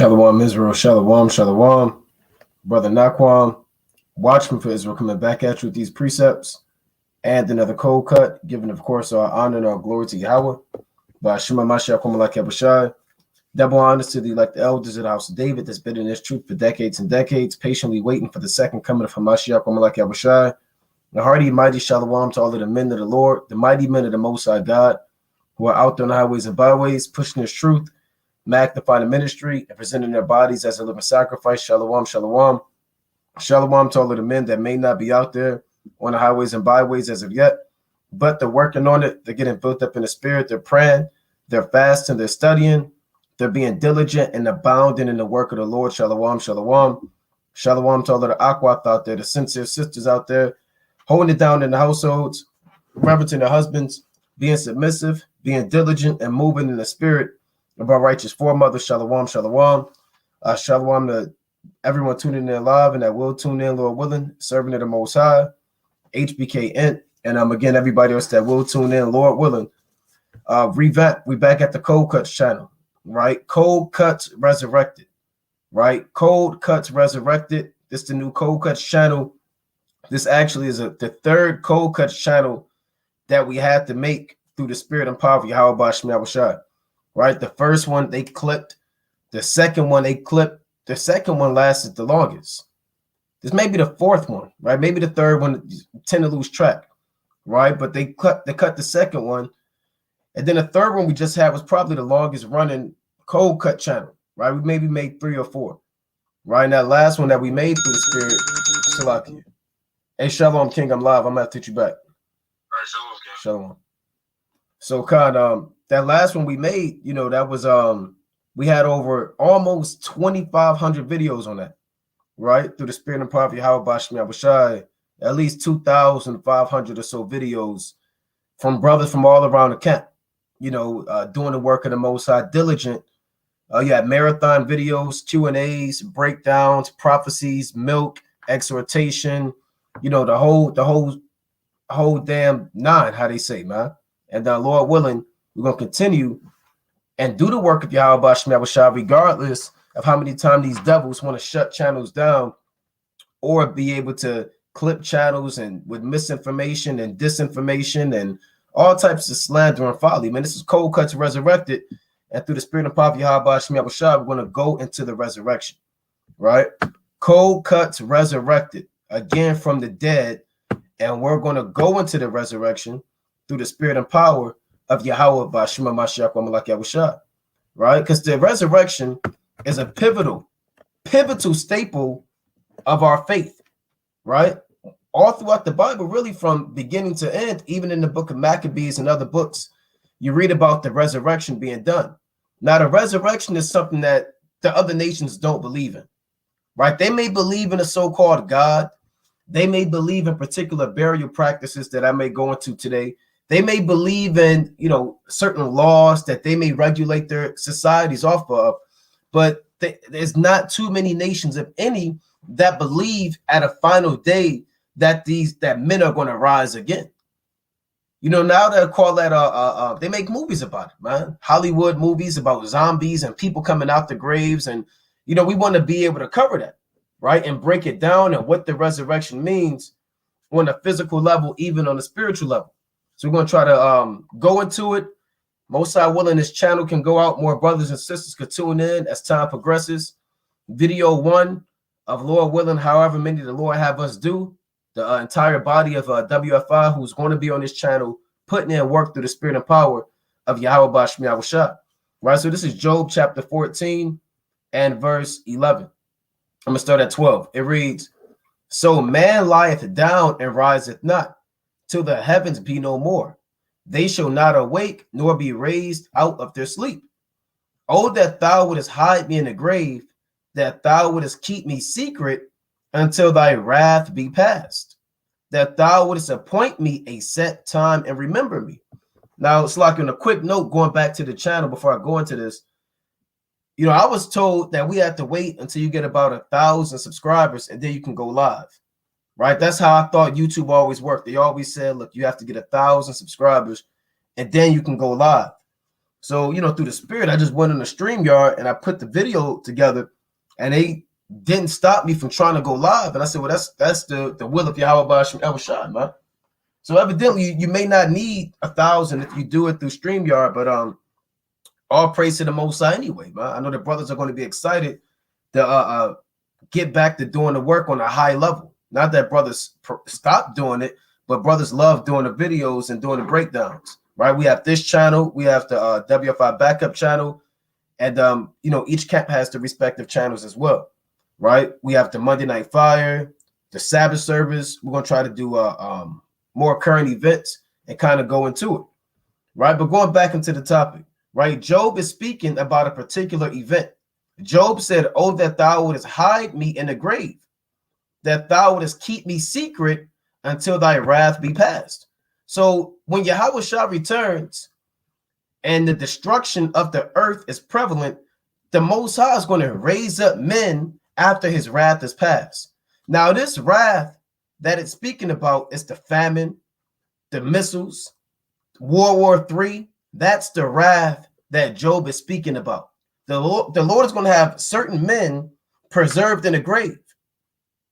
Shalom Israel, Shalom, Shalom. Brother Naquam, watchman for Israel, coming back at you with these precepts and another cold cut, giving, of course, our honor and our glory to Yahweh. By Shema Mashiach, Komalak Yabushai. Double honors to the elect elders of the house of David that's been in this truth for decades and decades, patiently waiting for the second coming of Hamashiach, Komalak Yabushai. The hearty, mighty Shalom to all of the men of the Lord, the mighty men of the Most High God, who are out there on the highways and byways, pushing His truth, magnifying the ministry, and presenting their bodies as a living sacrifice. Shalom, shalom. Shalom to all of the men that may not be out there on the highways and byways as of yet, but they're working on it. They're getting built up in the spirit. They're praying, they're fasting, they're studying, they're being diligent and abounding in the work of the Lord. Shalom, shalom. Shalom to all of the Aquath out there, the sincere sisters out there, holding it down in the households, reverencing their husbands, being submissive, being diligent, and moving in the spirit of our righteous foremothers. Shalom, shalom. Shalom to everyone tuning in live and that will tune in, Lord willing, serving of the Most High, HBK Int, and again, everybody else that will tune in, Lord willing. Revamp, we back at the Cold Cutz channel, right? Cold Cutz Resurrected, right? Cold Cutz Resurrected. This is the new Cold Cutz channel. This actually is the third Cold Cutz channel that we had to make through the spirit and power of Yahweh Bashmi Abashai. Right, the first one they clipped, the second one they clipped, the second one lasted the longest. This may be the fourth one, right? Maybe the third one tend to lose track, right? But they cut the second one, and then the third one we just had was probably the longest running Cold Cut channel, right? We maybe made 3 or 4, right? And that last one that we made through the spirit, Salakia. Hey, Shalom King, I'm live. I'm gonna teach you back. All right, Shalom King. Shalom. So Khan, that last one we made, that was we had over almost 2,500 videos on that, right? Through the spirit and power of Yahweh Bashmi Abashai, at least 2,500 or so videos from brothers from all around the camp, doing the work of the Most High, diligent. You had marathon videos, Q&As, breakdowns, prophecies, milk, exhortation, the whole damn nine, how they say, man. And Lord willing, we're going to continue and do the work of Yahweh Bashmi Abashai, regardless of how many times these devils want to shut channels down or be able to clip channels and with misinformation and disinformation and all types of slander and folly. Man, this is Cold Cutz Resurrected. And through the spirit and power of Yahweh Bashmi Abashai, we're going to go into the resurrection, right? Cold Cutz Resurrected, again from the dead. And we're going to go into the resurrection through the spirit and power of Yahweh by Shema Mashiach Komalak Yabushai, right? Because the resurrection is a pivotal staple of our faith, right? All throughout the Bible, really from beginning to end, even in the book of Maccabees and other books, you read about the resurrection being done. Now, the resurrection is something that the other nations don't believe in, right? They may believe in a so-called God. They may believe in particular burial practices that I may go into today. They may believe in, certain laws that they may regulate their societies off of, but there's not too many nations, if any, that believe at a final day that men are going to rise again. Now they call that they make movies about it, man. Hollywood movies about zombies and people coming out the graves, and we want to be able to cover that, right, and break it down and what the resurrection means on a physical level, even on a spiritual level. So we're going to try to go into it. Most High willing, this channel can go out. More brothers and sisters could tune in as time progresses. Video 1 of Lord willing, however many the Lord have us do. The entire body of WFI who's going to be on this channel, putting in work through the spirit and power of Yahweh Bashmi Abashai. Right, so this is Job chapter 14 and verse 11. I'm going to start at 12. It reads, "So man lieth down and riseth not, till the heavens be no more. They shall not awake, nor be raised out of their sleep. Oh, that thou wouldest hide me in the grave, that thou wouldest keep me secret until thy wrath be past, that thou wouldest appoint me a set time and remember me." Now, it's like on a quick note, going back to the channel before I go into this, I was told that we have to wait until you get about 1,000 subscribers and then you can go live. Right, that's how I thought YouTube always worked. They always said, look, you have to get 1,000 subscribers and then you can go live. So, through the spirit, I just went on the StreamYard and I put the video together, and they didn't stop me from trying to go live. And I said, well, that's the will of Yahweh Ba'ashem Elohim, man. So evidently, you may not need 1,000 if you do it through StreamYard, but all praise to the Most High anyway, man. I know the brothers are going to be excited to get back to doing the work on a high level. Not that brothers stop doing it, but brothers love doing the videos and doing the breakdowns, right? We have this channel, we have the WFI backup channel, and each camp has the respective channels as well, right? We have the Monday Night Fire, the Sabbath service. We're going to try to do more current events and kind of go into it, right? But going back into the topic, right? Job is speaking about a particular event. Job said, oh, that thou wouldest hide me in the grave, that thou wouldest keep me secret until thy wrath be past. So when Yahweh Shah returns and the destruction of the earth is prevalent, the Most High is going to raise up men after his wrath is past. Now, this wrath that it's speaking about is the famine, the missiles, World War III. That's the wrath that Job is speaking about. The Lord is going to have certain men preserved in the grave.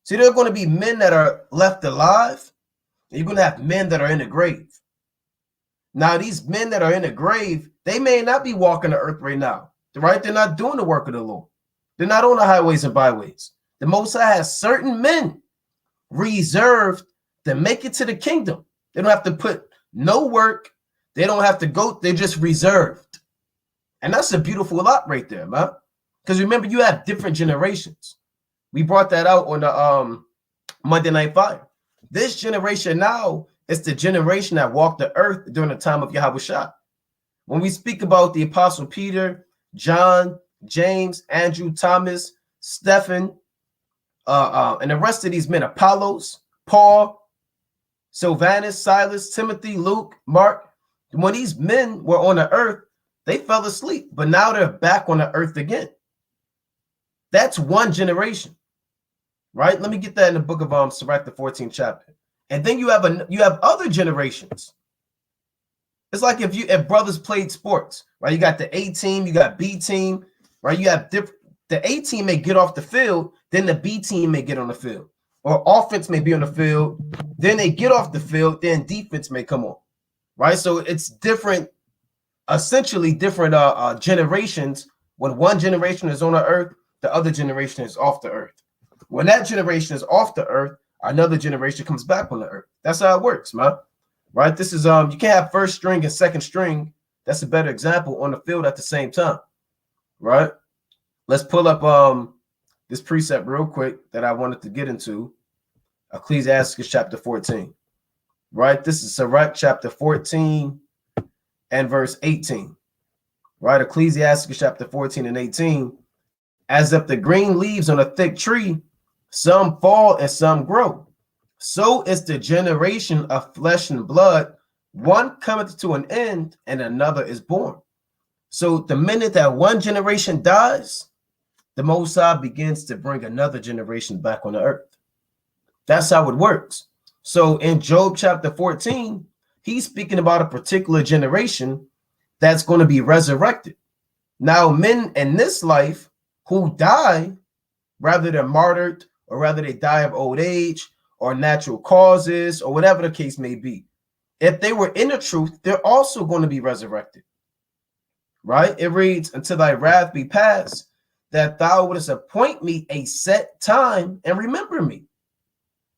See, there are going to be men that are left alive, and you're going to have men that are in the grave. Now, these men that are in the grave, they may not be walking the earth right now, right? They're not doing the work of the Lord. They're not on the highways and byways. The Most High has certain men reserved to make it to the kingdom. They don't have to put no work. They don't have to go. They're just reserved. And that's a beautiful lot right there, man. Because remember, you have different generations. We brought that out on the Monday Night Fire. This generation now is the generation that walked the earth during the time of Yahweh Shah. When we speak about the Apostle Peter, John, James, Andrew, Thomas, Stephen, and the rest of these men, Apollos, Paul, Silvanus, Silas, Timothy, Luke, Mark, when these men were on the earth, they fell asleep, but now they're back on the earth again. That's one generation, right? Let me get that in the book of Sirach, the 14th chapter. And then you have other generations. It's like if brothers played sports, right? You got the A team, you got B team, right? You have different. The A team may get off the field, then the B team may get on the field, or offense may be on the field, then they get off the field, then defense may come on, right? So it's different. Essentially different generations. When one generation is on the earth, the other generation is off the earth. When that generation is off the earth, another generation comes back on the earth. That's how it works, man. Right? This is you can't have first string and second string. That's a better example on the field at the same time. Right? Let's pull up this precept real quick that I wanted to get into. Ecclesiastes chapter 14. Right? This is Sirach chapter 14 and verse 18, right? Ecclesiastes chapter 14 and 18. As if the green leaves on a thick tree, some fall and some grow. So is the generation of flesh and blood. One cometh to an end and another is born. So the minute that one generation dies, the Most High begins to bring another generation back on the earth. That's how it works. So in Job chapter 14, he's speaking about a particular generation that's going to be resurrected. Now, men in this life who die, rather they're martyred or rather they die of old age or natural causes or whatever the case may be, if they were in the truth, they're also going to be resurrected. Right? It reads, until thy wrath be past, that thou wouldest appoint me a set time and remember me.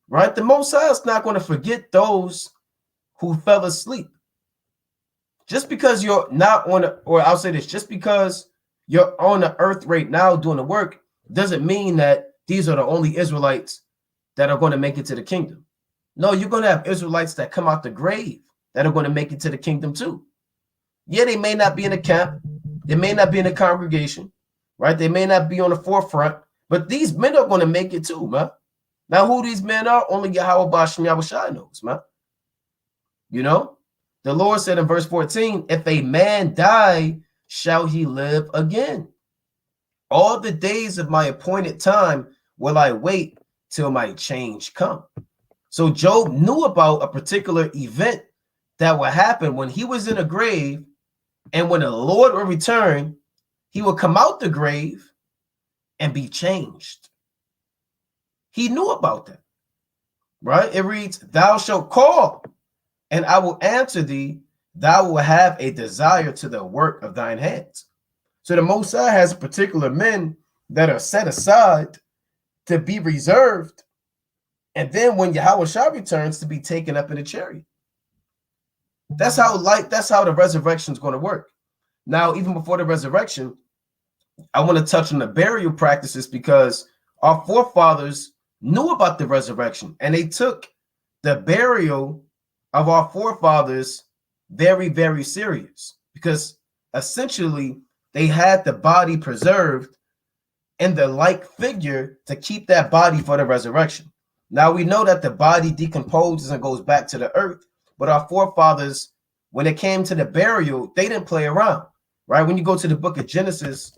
Right? The Most High is not going to forget those who fell asleep. Just because you're not on or I'll say this, just because you're on the earth right now doing the work doesn't mean that these are the only Israelites that are going to make it to the kingdom. No, you're going to have Israelites that come out the grave that are going to make it to the kingdom too. Yeah, they may not be in a camp. They may not be in a congregation, right? They may not be on the forefront, but these men are going to make it too, man. Now, who these men are, only Yahweh Ba'ashem Yahushua knows, man. You know, the Lord said in verse 14, if a man die, shall he live again? All the days of my appointed time will I wait till my change come. So Job knew about a particular event that would happen when he was in a grave. And when the Lord will return, he will come out the grave and be changed. He knew about that, right? It reads, thou shalt call, and I will answer thee. Thou will have a desire to the work of thine hands. So the Most High has particular men that are set aside to be reserved. And then when Yahweh Shah returns, to be taken up in a chariot. That's how the resurrection is going to work. Now, even before the resurrection, I want to touch on the burial practices, because our forefathers knew about the resurrection, and they took the burial of our forefathers very, very serious, because essentially they had the body preserved in the like figure to keep that body for the resurrection. Now we know that the body decomposes and goes back to the earth, but our forefathers, when it came to the burial, they didn't play around, right? When you go to the book of Genesis,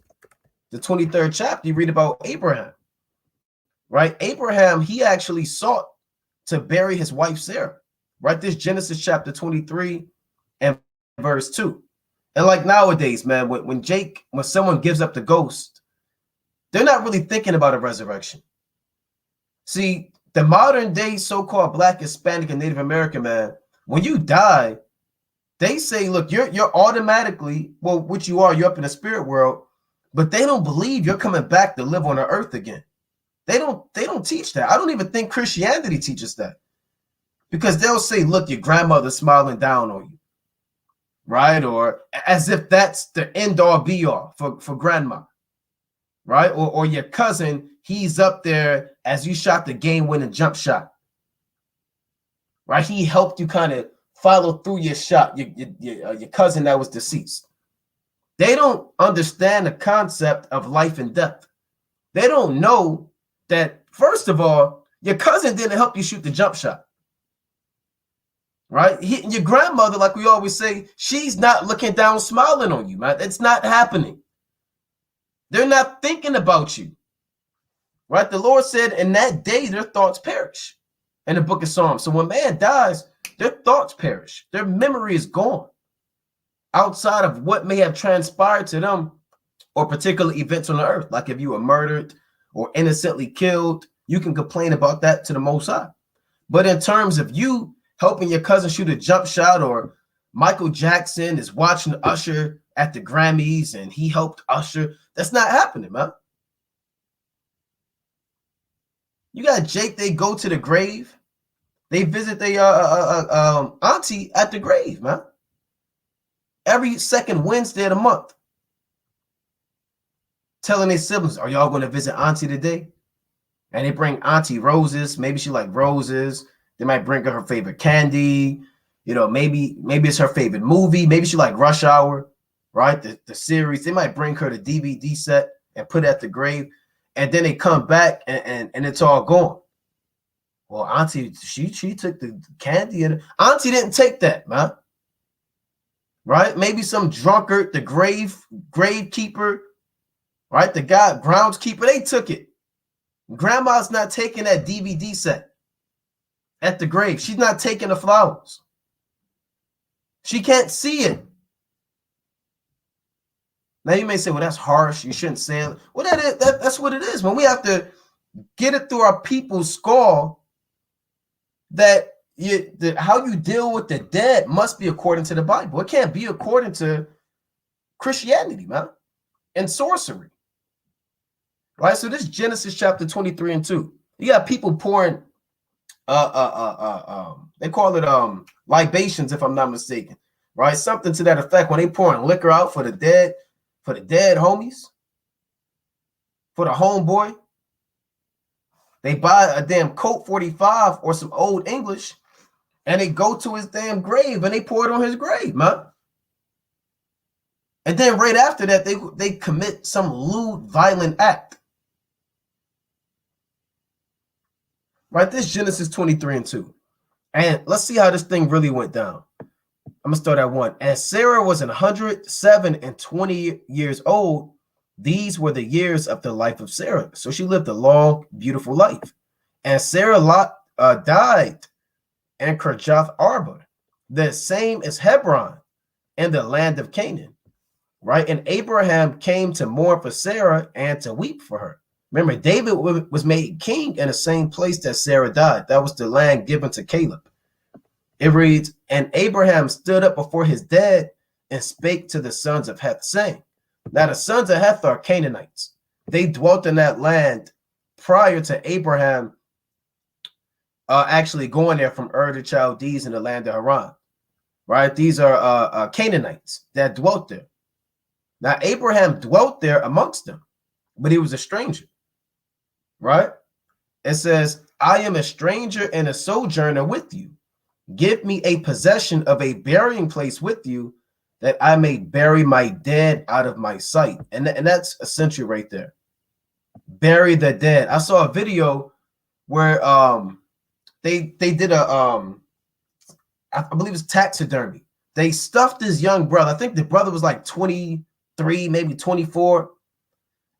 the 23rd chapter, you read about Abraham, right? Abraham, he actually sought to bury his wife Sarah, right? This Genesis chapter 23 and verse 2. And like nowadays, man, when someone gives up the ghost, they're not really thinking about a resurrection. See, the modern day so-called Black, Hispanic, and Native American man, when you die, they say, look, you're automatically, well, what you are, you're up in the spirit world, but they don't believe you're coming back to live on the earth again. They don't teach that. I don't even think Christianity teaches that, because they'll say, look, your grandmother's smiling down on you, right? Or as if that's the end all be all for grandma, right? Or your cousin, he's up there as you shot the game-winning jump shot, right? He helped you kind of follow through your shot, your cousin that was deceased. They don't understand the concept of life and death. They don't know that, first of all, your cousin didn't help you shoot the jump shot, right? Your grandmother, like we always say, she's not looking down smiling on you, man. It's not happening. They're not thinking about you, right? The Lord said, in that day, their thoughts perish, in the book of Psalms. So when man dies, their thoughts perish. Their memory is gone outside of what may have transpired to them or particular events on the earth. Like if you were murdered or innocently killed, you can complain about that to the Most High. But in terms of you helping your cousin shoot a jump shot, or Michael Jackson is watching Usher at the Grammys and he helped Usher, that's not happening, man. You got Jake, they go to the grave. They visit their auntie at the grave, man. Every second Wednesday of the month. Telling their siblings, are y'all going to visit auntie today? And they bring auntie roses. Maybe she like roses. They might bring her favorite candy. You know, maybe it's her favorite movie. Maybe she like Rush Hour, right? The series. They might bring her the DVD set and put it at the grave. And then they come back and it's all gone. Well, auntie, she took the candy, and auntie didn't take that, man. Right? Maybe some drunkard, the gravekeeper, right? The guy, groundskeeper, they took it. Grandma's not taking that DVD set at the grave. She's not taking the flowers. She can't see it. Now you may say, well, that's harsh. You shouldn't say it. Well, that's what it is. When we have to get it through our people's skull that how you deal with the dead must be according to the Bible. It can't be according to Christianity, man, and sorcery. Right? So this Genesis chapter 23 and 2. You got people pouring they call it libations, if I'm not mistaken. Right? Something to that effect, when they pouring liquor out for the dead homies, for the homeboy. They buy a damn Colt 45 or some old English, and they go to his damn grave and they pour it on his grave, man. And then right after that, they commit some lewd, violent act. Right? This Genesis 23 and 2. And let's see how this thing really went down. I'm going to start at 1. And Sarah was 107 and 20 years old. These were the years of the life of Sarah. So she lived a long, beautiful life. And Sarah died in Kirjath Arba, the same as Hebron, in the land of Canaan. right? And Abraham came to mourn for Sarah and to weep for her. Remember, David was made king in the same place that Sarah died. That was the land given to Caleb. It reads, and Abraham stood up before his dad and spake to the sons of Heth, saying, now the sons of Heth are Canaanites. They dwelt in that land prior to Abraham actually going there from Ur the Chaldees in the land of Haran, right? These are Canaanites that dwelt there. Now, Abraham dwelt there amongst them, but he was a stranger, right? It says, I am a stranger and a sojourner with you. Give me a possession of a burying place with you, that I may bury my dead out of my sight. And that's essential right there. Bury the dead. I saw a video where they did a I believe it's taxidermy. They stuffed this young brother. I think the brother was like 23, maybe 24.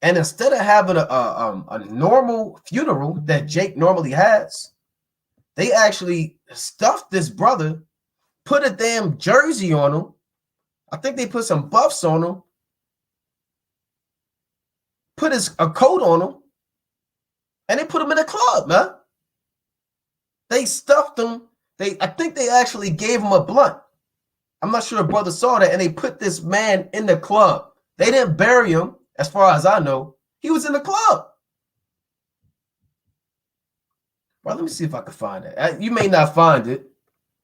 And instead of having a normal funeral that Jake normally has, they actually stuffed this brother, put a damn jersey on him. I think they put some buffs on him, put a coat on him, and they put him in a club, man. They stuffed him. I think they actually gave him a blunt. I'm not sure if brother saw that, and they put this man in the club. They didn't bury him, as far as I know. He was in the club. Well, let me see if I can find it. You may not find it,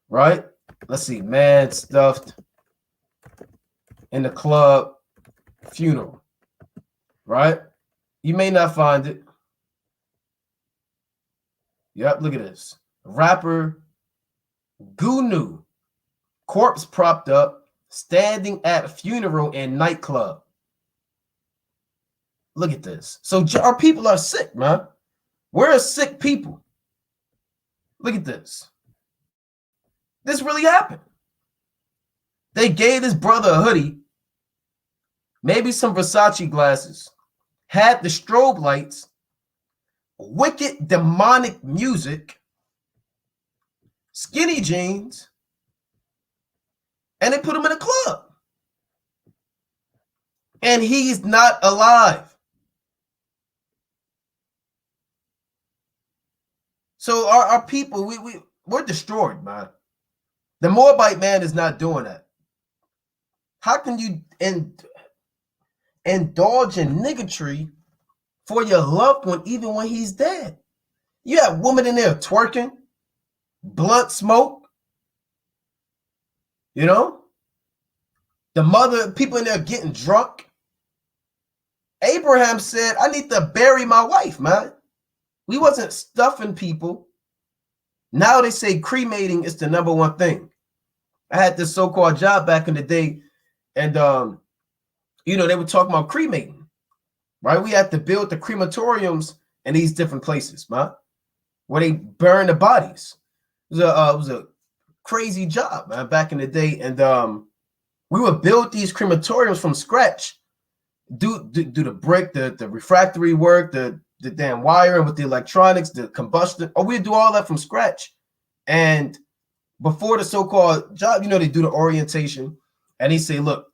right? Let's see. Man stuffed in the club funeral, right? You may not find it. Yep, look at this. Rapper Gunu, corpse propped up, standing at funeral and nightclub. Look at this. So our people are sick, man. We're sick people. Look at this. This really happened. They gave this brother a hoodie, maybe some Versace glasses, had the strobe lights, wicked demonic music, skinny jeans, and they put him in a club. And he's not alive. So our people, we're destroyed, man. The Moabite man is not doing that. How can you indulge in niggatry for your loved one even when he's dead? You have women in there twerking, blunt smoke, you know? The mother, people in there getting drunk. Abraham said, I need to bury my wife, man. We wasn't stuffing people. Now they say cremating is the number one thing. I had this so-called job back in the day, and you know, they were talking about cremating, right? We had to build the crematoriums in these different places, man, where they burn the bodies. It was a crazy job, man, back in the day, and we would build these crematoriums from scratch, do the brick, the refractory work, the damn wiring with the electronics, the combustion. Oh, we'd do all that from scratch. And before the so-called job, you know, they do the orientation, and they say, look,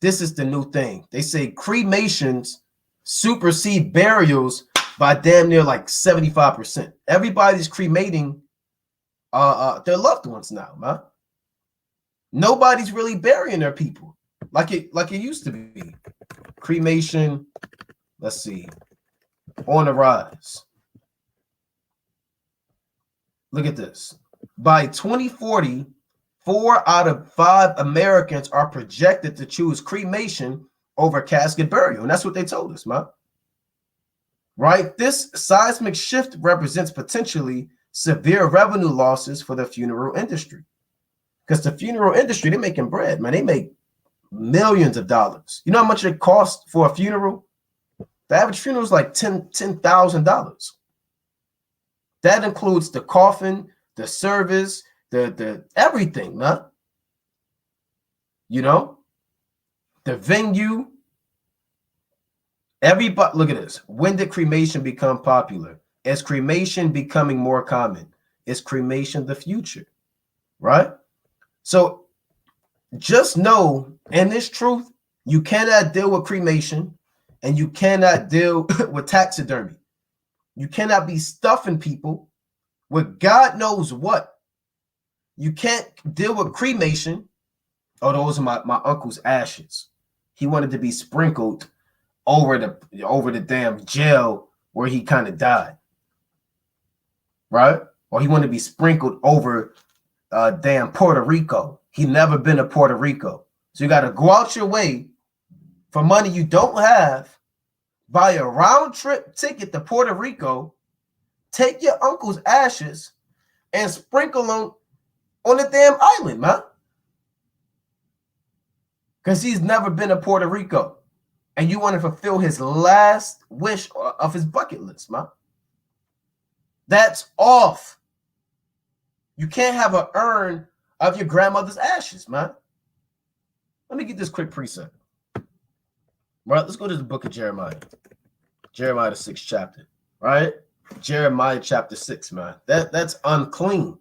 this is the new thing. They say cremations supersede burials by damn near like 75%. Everybody's cremating their loved ones now, man. Nobody's really burying their people like it used to be. Cremation, let's see, on the rise. Look at this. By 2040, 4 out of 5 Americans are projected to choose cremation over casket burial. And that's what they told us, man. Right? This seismic shift represents potentially severe revenue losses for the funeral industry. Because the funeral industry, they're making bread, man. They make millions of dollars. You know how much it costs for a funeral? The average funeral is like $10,000. That includes the coffin, the service, the everything, man. You know, the venue. Everybody, look at this. When did cremation become popular? Is cremation becoming more common? Is cremation the future? Right? So just know, and this truth You cannot deal with cremation, and you cannot deal with taxidermy. You cannot be stuffing people with God knows what. You can't deal with cremation. Oh, those are my uncle's ashes. He wanted to be sprinkled over the damn jail where he kind of died. Right? Or he wanted to be sprinkled over damn Puerto Rico. He never been to Puerto Rico. So you got to go out your way for money you don't have, buy a round trip ticket to Puerto Rico, take your uncle's ashes and sprinkle them on the damn island, man. Because he's never been to Puerto Rico. And you want to fulfill his last wish of his bucket list, man. That's off. You can't have an urn of your grandmother's ashes, man. Let me get this quick precept. Right, let's go to the book of Jeremiah. Jeremiah, the 6th chapter, right? Jeremiah chapter 6, man. That's unclean.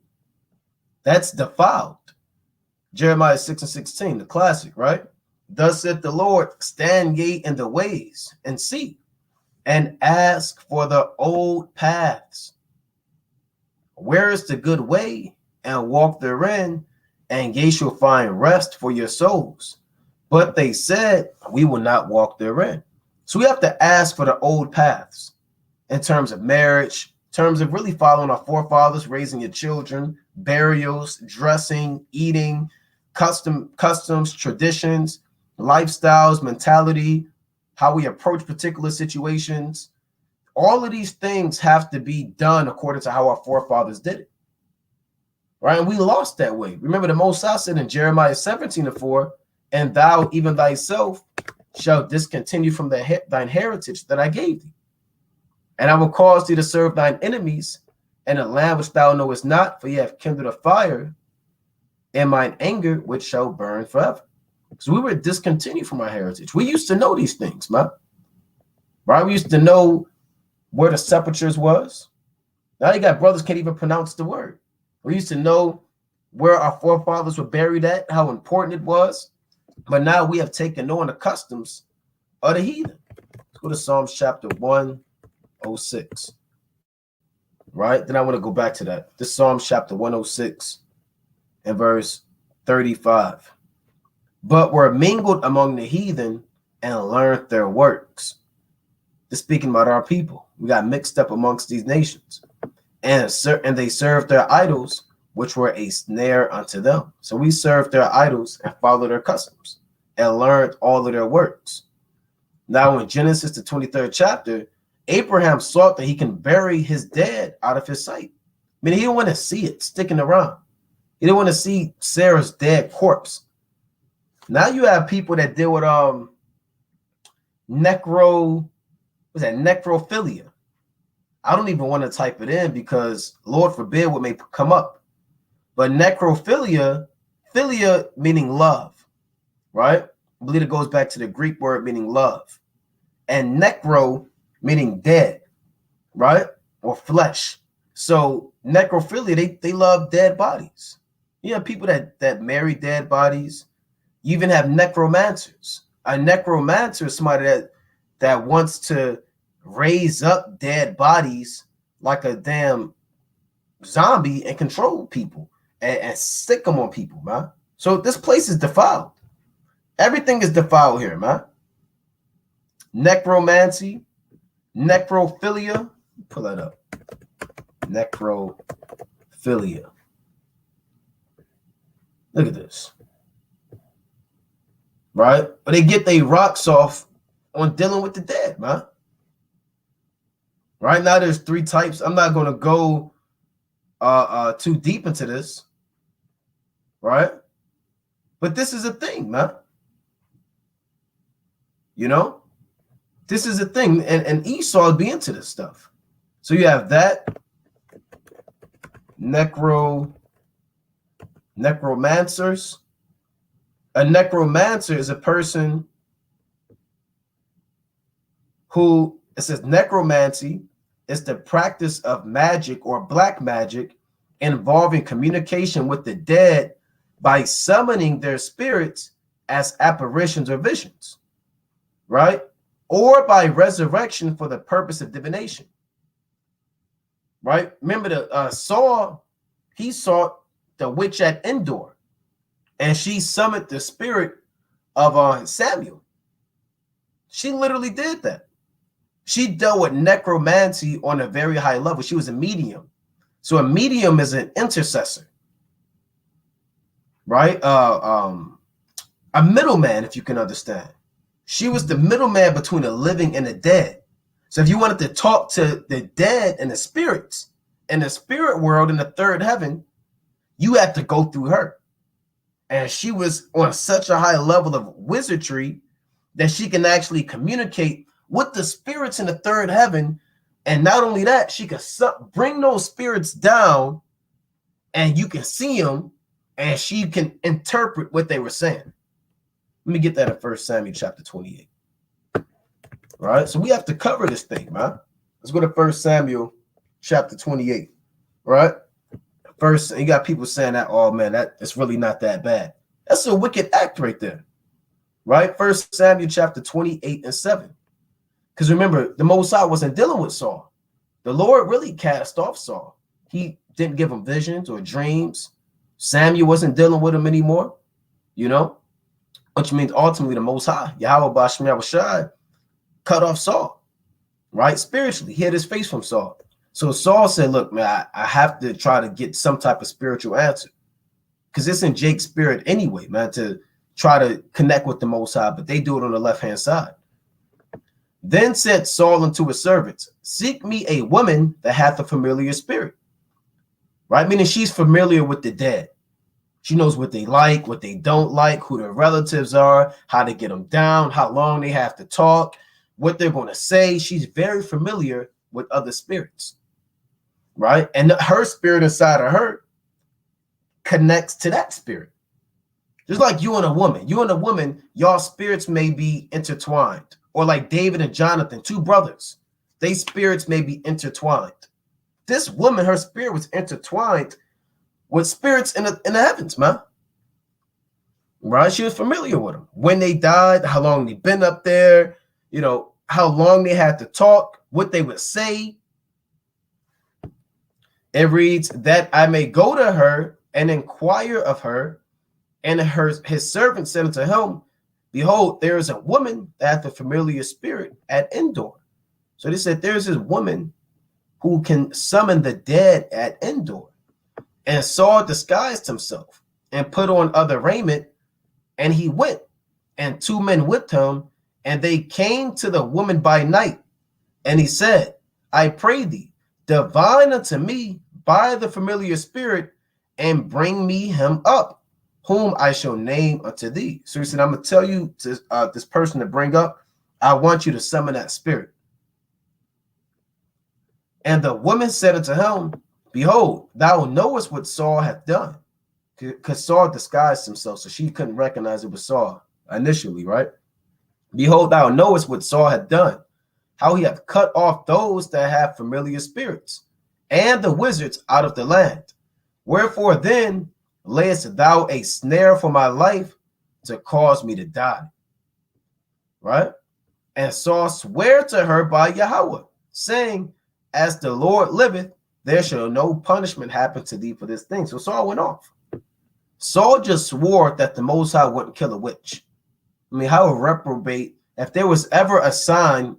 That's defiled. Jeremiah 6:16, the classic, right? Thus saith the Lord, stand ye in the ways and see, and ask for the old paths. Where is the good way? And walk therein, and ye shall find rest for your souls. But they said, we will not walk therein. So we have to ask for the old paths in terms of marriage, in terms of really following our forefathers, raising your children, burials, dressing, eating, customs, traditions, lifestyles, mentality, how we approach particular situations. All of these things have to be done according to how our forefathers did it. Right? And we lost that way. Remember, the Most High said in Jeremiah 17:4, and thou even thyself shalt discontinue from thine heritage that I gave thee. And I will cause thee to serve thine enemies in a land which thou knowest not, for ye have kindled a fire in mine anger, which shall burn forever. So we were discontinued from our heritage. We used to know these things, man. Right? We used to know where the sepulchres was. Now you got brothers can't even pronounce the word. We used to know where our forefathers were buried at, how important it was. But now we have taken on the customs of the heathen. Let's go to Psalms chapter 106. Right? Then I want to go back to that. This Psalms chapter 106 and verse 35. But were mingled among the heathen and learned their works. This speaking about our people. We got mixed up amongst these nations. And they served their idols, which were a snare unto them. So we served their idols and followed their customs and learned all of their works. Now in Genesis, the 23rd chapter, Abraham sought that he can bury his dead out of his sight. I mean, he didn't want to see it sticking around. He didn't want to see Sarah's dead corpse. Now you have people that deal with necrophilia. I don't even want to type it in because Lord forbid what may come up. But necrophilia, philia meaning love, right? I believe it goes back to the Greek word meaning love. And necro meaning dead, right? Or flesh. So necrophilia, they love dead bodies. You have people that marry dead bodies. You even have necromancers. A necromancer is somebody that wants to raise up dead bodies like a damn zombie and control people and stick them on people, man. So this place is defiled. Everything is defiled here, man. Necromancy, necrophilia. Pull that up. Necrophilia. Look at this. Right? But they get their rocks off on dealing with the dead, man. Right now, there's 3 types. I'm not going to go too deep into this. Right? But this is a thing, man. You know? This is a thing. And Esau be into this stuff. So you have that. Necromancers. A necromancer is a person who, it says necromancy is the practice of magic or black magic involving communication with the dead by summoning their spirits as apparitions or visions, right? Or by resurrection for the purpose of divination, right? Remember the Saul, he sought the witch at Endor, and she summoned the spirit of Samuel. She literally did that. She dealt with necromancy on a very high level. She was a medium. So a medium is an intercessor, right? A middleman, if you can understand. She was the middleman between the living and the dead. So if you wanted to talk to the dead and the spirits in the spirit world in the third heaven, you had to go through her. And she was on such a high level of wizardry that she can actually communicate with the spirits in the third heaven. And not only that, she could bring those spirits down and you can see them and she can interpret what they were saying. Let me get that in 1 Samuel chapter 28. All right, so we have to cover this thing, man. Let's go to 1 Samuel chapter 28, right? First, you got people saying that, oh man, it's really not that bad. That's a wicked act right there, right? 1 Samuel chapter 28 and 7. Because remember, the Most High wasn't dealing with Saul. The Lord really cast off Saul. He didn't give him visions or dreams. Samuel wasn't dealing with him anymore, you know, which means ultimately the Most High, Yahweh Bashmi Abashai, cut off Saul, right? Spiritually, he hid his face from Saul. So Saul said, look, man, I have to try to get some type of spiritual answer because it's in Jake's spirit anyway, man, to try to connect with the Most High, but they do it on the left-hand side. Then said Saul unto his servants, seek me a woman that hath a familiar spirit, right? Meaning she's familiar with the dead. She knows what they like, what they don't like, who their relatives are, how to get them down, how long they have to talk, what they're going to say. She's very familiar with other spirits, right? And her spirit inside of her connects to that spirit. Just like you and a woman. You and a woman, y'all spirits may be intertwined. Or like David and Jonathan, two brothers. They spirits may be intertwined. This woman, her spirit was intertwined with spirits in the heavens, man. Right? She was familiar with them. When they died, how long they've been up there, you know, how long they had to talk, what they would say. It reads, that I may go to her and inquire of her. And his servant said unto him, behold, there is a woman that hath a familiar spirit at Endor. So they said, there's this woman who can summon the dead at Endor. And Saul disguised himself and put on other raiment, and he went, and two men with him, and they came to the woman by night. And he said, I pray thee, divine unto me by the familiar spirit, and bring me him up, whom I shall name unto thee. So he said, I'm going to tell you to this person to bring up. I want you to summon that spirit. And the woman said unto him, behold, thou knowest what Saul hath done. Because Saul disguised himself, so she couldn't recognize it was Saul initially, right? Behold, thou knowest what Saul hath done, how he hath cut off those that have familiar spirits, and the wizards out of the land. Wherefore then layest thou a snare for my life to cause me to die? Right? And Saul sware to her by Yahweh, saying, as the Lord liveth, there shall no punishment happen to thee for this thing. So Saul went off. Saul just swore that the Most High wouldn't kill a witch. I mean, how reprobate, if there was ever a sign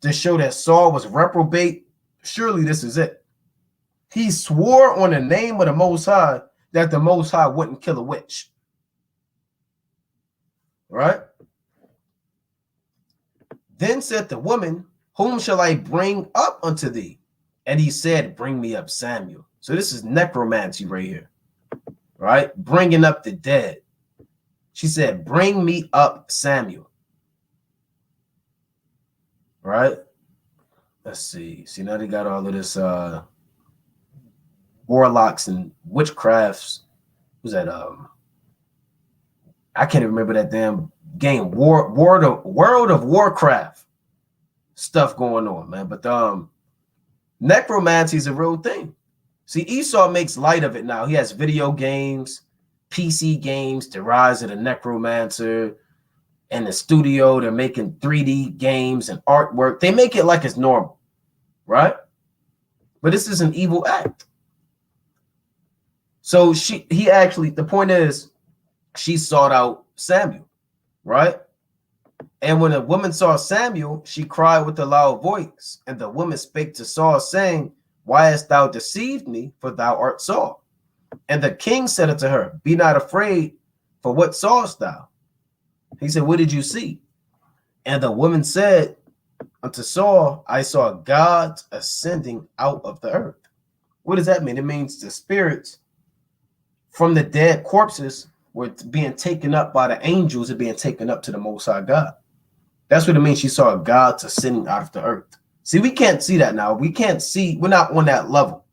to show that Saul was reprobate, surely this is it. He swore on the name of the Most High that the Most High wouldn't kill a witch. Right? Then said the woman, whom shall I bring up unto thee? And he said, bring me up Samuel. So this is necromancy right here. Right? Bringing up the dead. She said, bring me up Samuel. Right? Let's see. See, now they got all of this warlocks and witchcrafts. Who's that? I can't even remember that damn game. World of Warcraft stuff going on, man. But necromancy is a real thing. See, Esau makes light of it now. He has video games. PC games, the rise of the necromancer. In the studio, they're making 3D games and artwork. They make it like it's normal, right? But this is an evil act. So the point is, she sought out Samuel, right? And when a woman saw Samuel, she cried with a loud voice. And the woman spake to Saul, saying, why hast thou deceived me? For thou art Saul. And the king said unto her, be not afraid, for what sawest thou? He said, what did you see? And the woman said unto Saul, I saw gods ascending out of the earth. What does that mean? It means the spirits from the dead corpses were being taken up by the angels and being taken up to the Most High God. That's what it means. She saw gods ascending out of the earth. See, we can't see that now. We can't see. We're not on that level.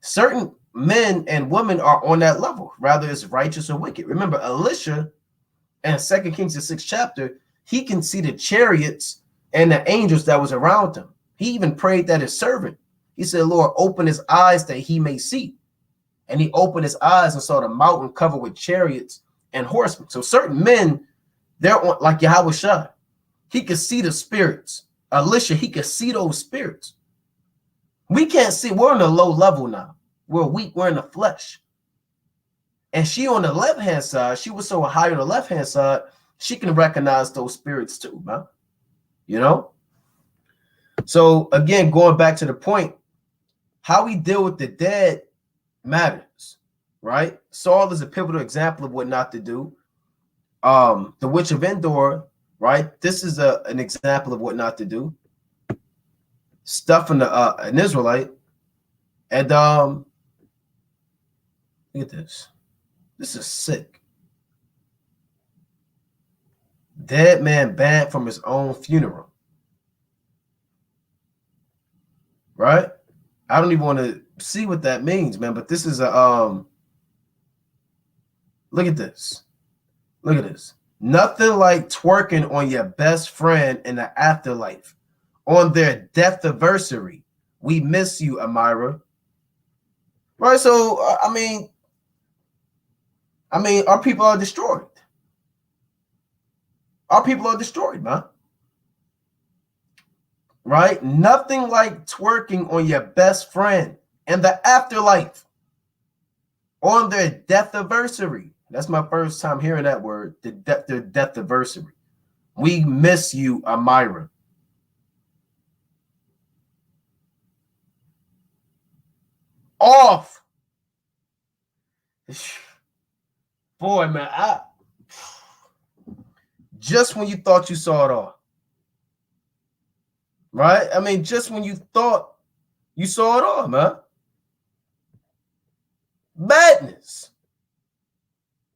Certain men and women are on that level, rather it's righteous or wicked. Remember, Elisha in 2 Kings, the 6th chapter, he can see the chariots and the angels that was around him. He even prayed that his servant. He said, Lord, open his eyes that he may see. And he opened his eyes and saw the mountain covered with chariots and horsemen. So certain men, they're on, like Yahweh Shai. He could see the spirits. Elisha, he could see those spirits. We can't see. We're on a low level now. We're weak. We're in the flesh. And she on the left-hand side, she was so high on the left-hand side, she can recognize those spirits too, man. You know? So again, going back to the point, how we deal with the dead matters, right? Saul is a pivotal example of what not to do. The witch of Endor, right? This is an example of what not to do. Stuffing an Israelite. And look at this. This is sick. Dead man banned from his own funeral. Right? I don't even want to see what that means, man. But this is a look at this. Look at this. Nothing like twerking on your best friend in the afterlife on their death anniversary. We miss you, Amira. Right? So I mean, our people are destroyed. Our people are destroyed, man. Right? Nothing like twerking on your best friend in the afterlife on their death anniversary. That's my first time hearing that word, their death anniversary. We miss you, Amira. Off. Boy, man, just when you thought you saw it all. Right? I mean, just when you thought you saw it all, man. Madness.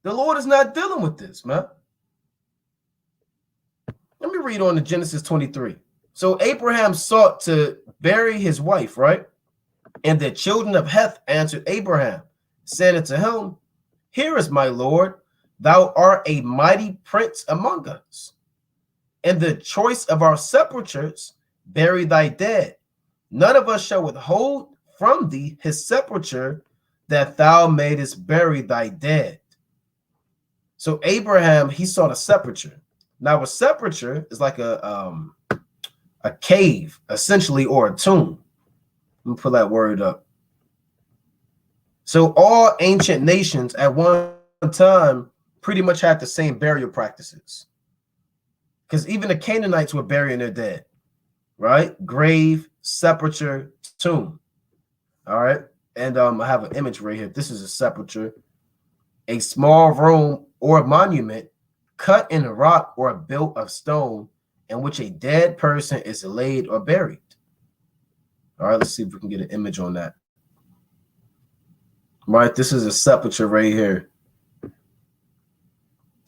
The Lord is not dealing with this, man. Let me read on to Genesis 23. So Abraham sought to bury his wife, right? And the children of Heth answered Abraham, said unto him, here is my Lord, thou art a mighty prince among us. In the choice of our sepulchres, bury thy dead. None of us shall withhold from thee his sepulchre, that thou mayest bury thy dead. So Abraham, he sought a sepulchre. Now a sepulchre is like a cave, essentially, or a tomb. Let me pull that word up. So all ancient nations at one time pretty much had the same burial practices. Because even the Canaanites were burying their dead, right? Grave, sepulcher, tomb. All right. And I have an image right here. This is a sepulcher, a small room or a monument cut in a rock or built of stone in which a dead person is laid or buried. All right, let's see if we can get an image on that. Right, this is a sepulcher right here.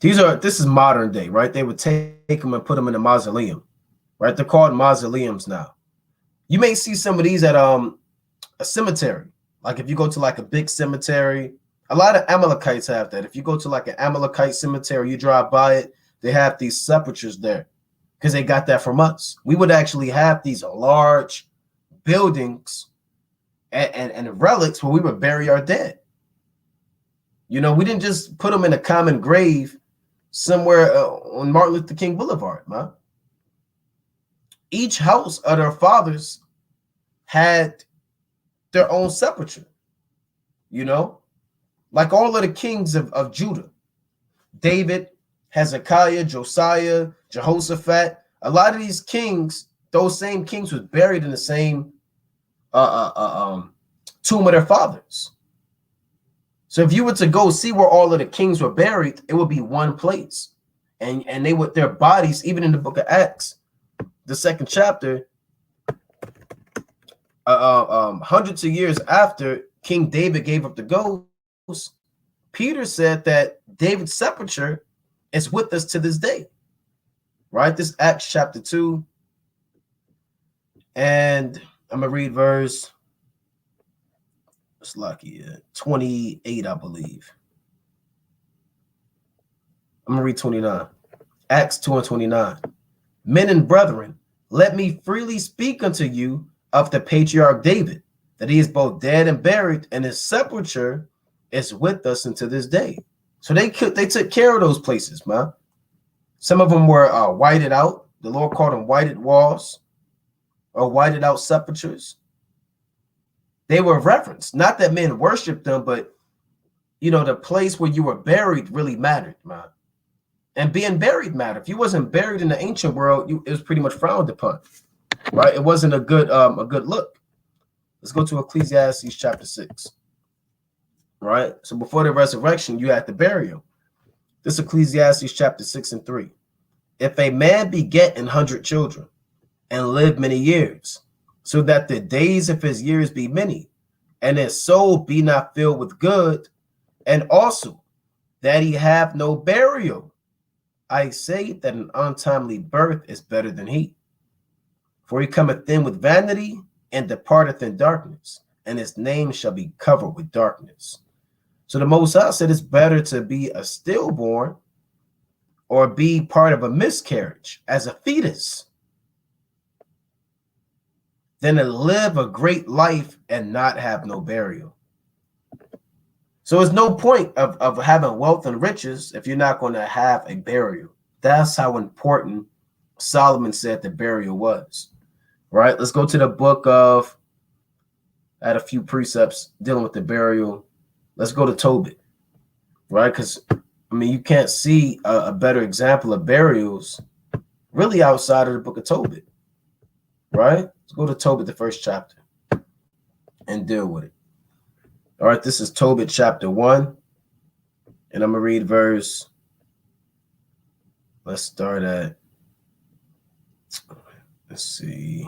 This is modern day, right? They would take them and put them in a mausoleum, right? They're called mausoleums now. You may see some of these at a cemetery. Like if you go to like a big cemetery, a lot of Amalekites have that. If you go to like an Amalekite cemetery, you drive by it, they have these sepulchers there because they got that from us. We would actually have these large buildings and relics where we would bury our dead. You know, we didn't just put them in a common grave somewhere on Martin Luther King Boulevard, man. Each house of their fathers had their own sepulture, you know, like all of the kings of Judah. David, Hezekiah, Josiah, Jehoshaphat. A lot of these kings, those same kings was buried in the same tomb of their fathers. So if you were to go see where all of the kings were buried, it would be one place. And they would, their bodies, even in the book of Acts, the 2nd chapter, hundreds of years after King David gave up the ghost, Peter said that David's sepulture is with us to this day. Right? This Acts chapter 2. And I'm going to read verse, it's lucky, 28, I believe. I'm going to read 29. Acts 2:29. Men and brethren, let me freely speak unto you of the patriarch David, that he is both dead and buried, and his sepulture is with us unto this day. So they took care of those places, man. Some of them were whited out. The Lord called them whited walls or whited out sepulchres. They were reverenced. Not that men worshiped them, but, you know, the place where you were buried really mattered, man. And being buried mattered. If you wasn't buried in the ancient world, it was pretty much frowned upon, right? It wasn't a good look. Let's go to Ecclesiastes chapter 6, right? So before the resurrection, you had the burial. This Ecclesiastes chapter 6 and 3. If a man beget 100 children and live many years, so that the days of his years be many, and his soul be not filled with good, and also that he have no burial, I say that an untimely birth is better than he. For he cometh in with vanity and departeth in darkness, and his name shall be covered with darkness. So the Most High said it's better to be a stillborn or be part of a miscarriage as a fetus than to live a great life and not have no burial. So there's no point of having wealth and riches if you're not going to have a burial. That's how important Solomon said the burial was. Right? Let's go to the book of, I had a few precepts dealing with the burial. Let's go to Tobit. Right? Because, I mean, you can't see a better example of burials really outside of the book of Tobit. Right? Let's go to Tobit, the 1st chapter, and deal with it. All right, this is Tobit chapter 1, and I'm going to read verse, let's start at, let's see,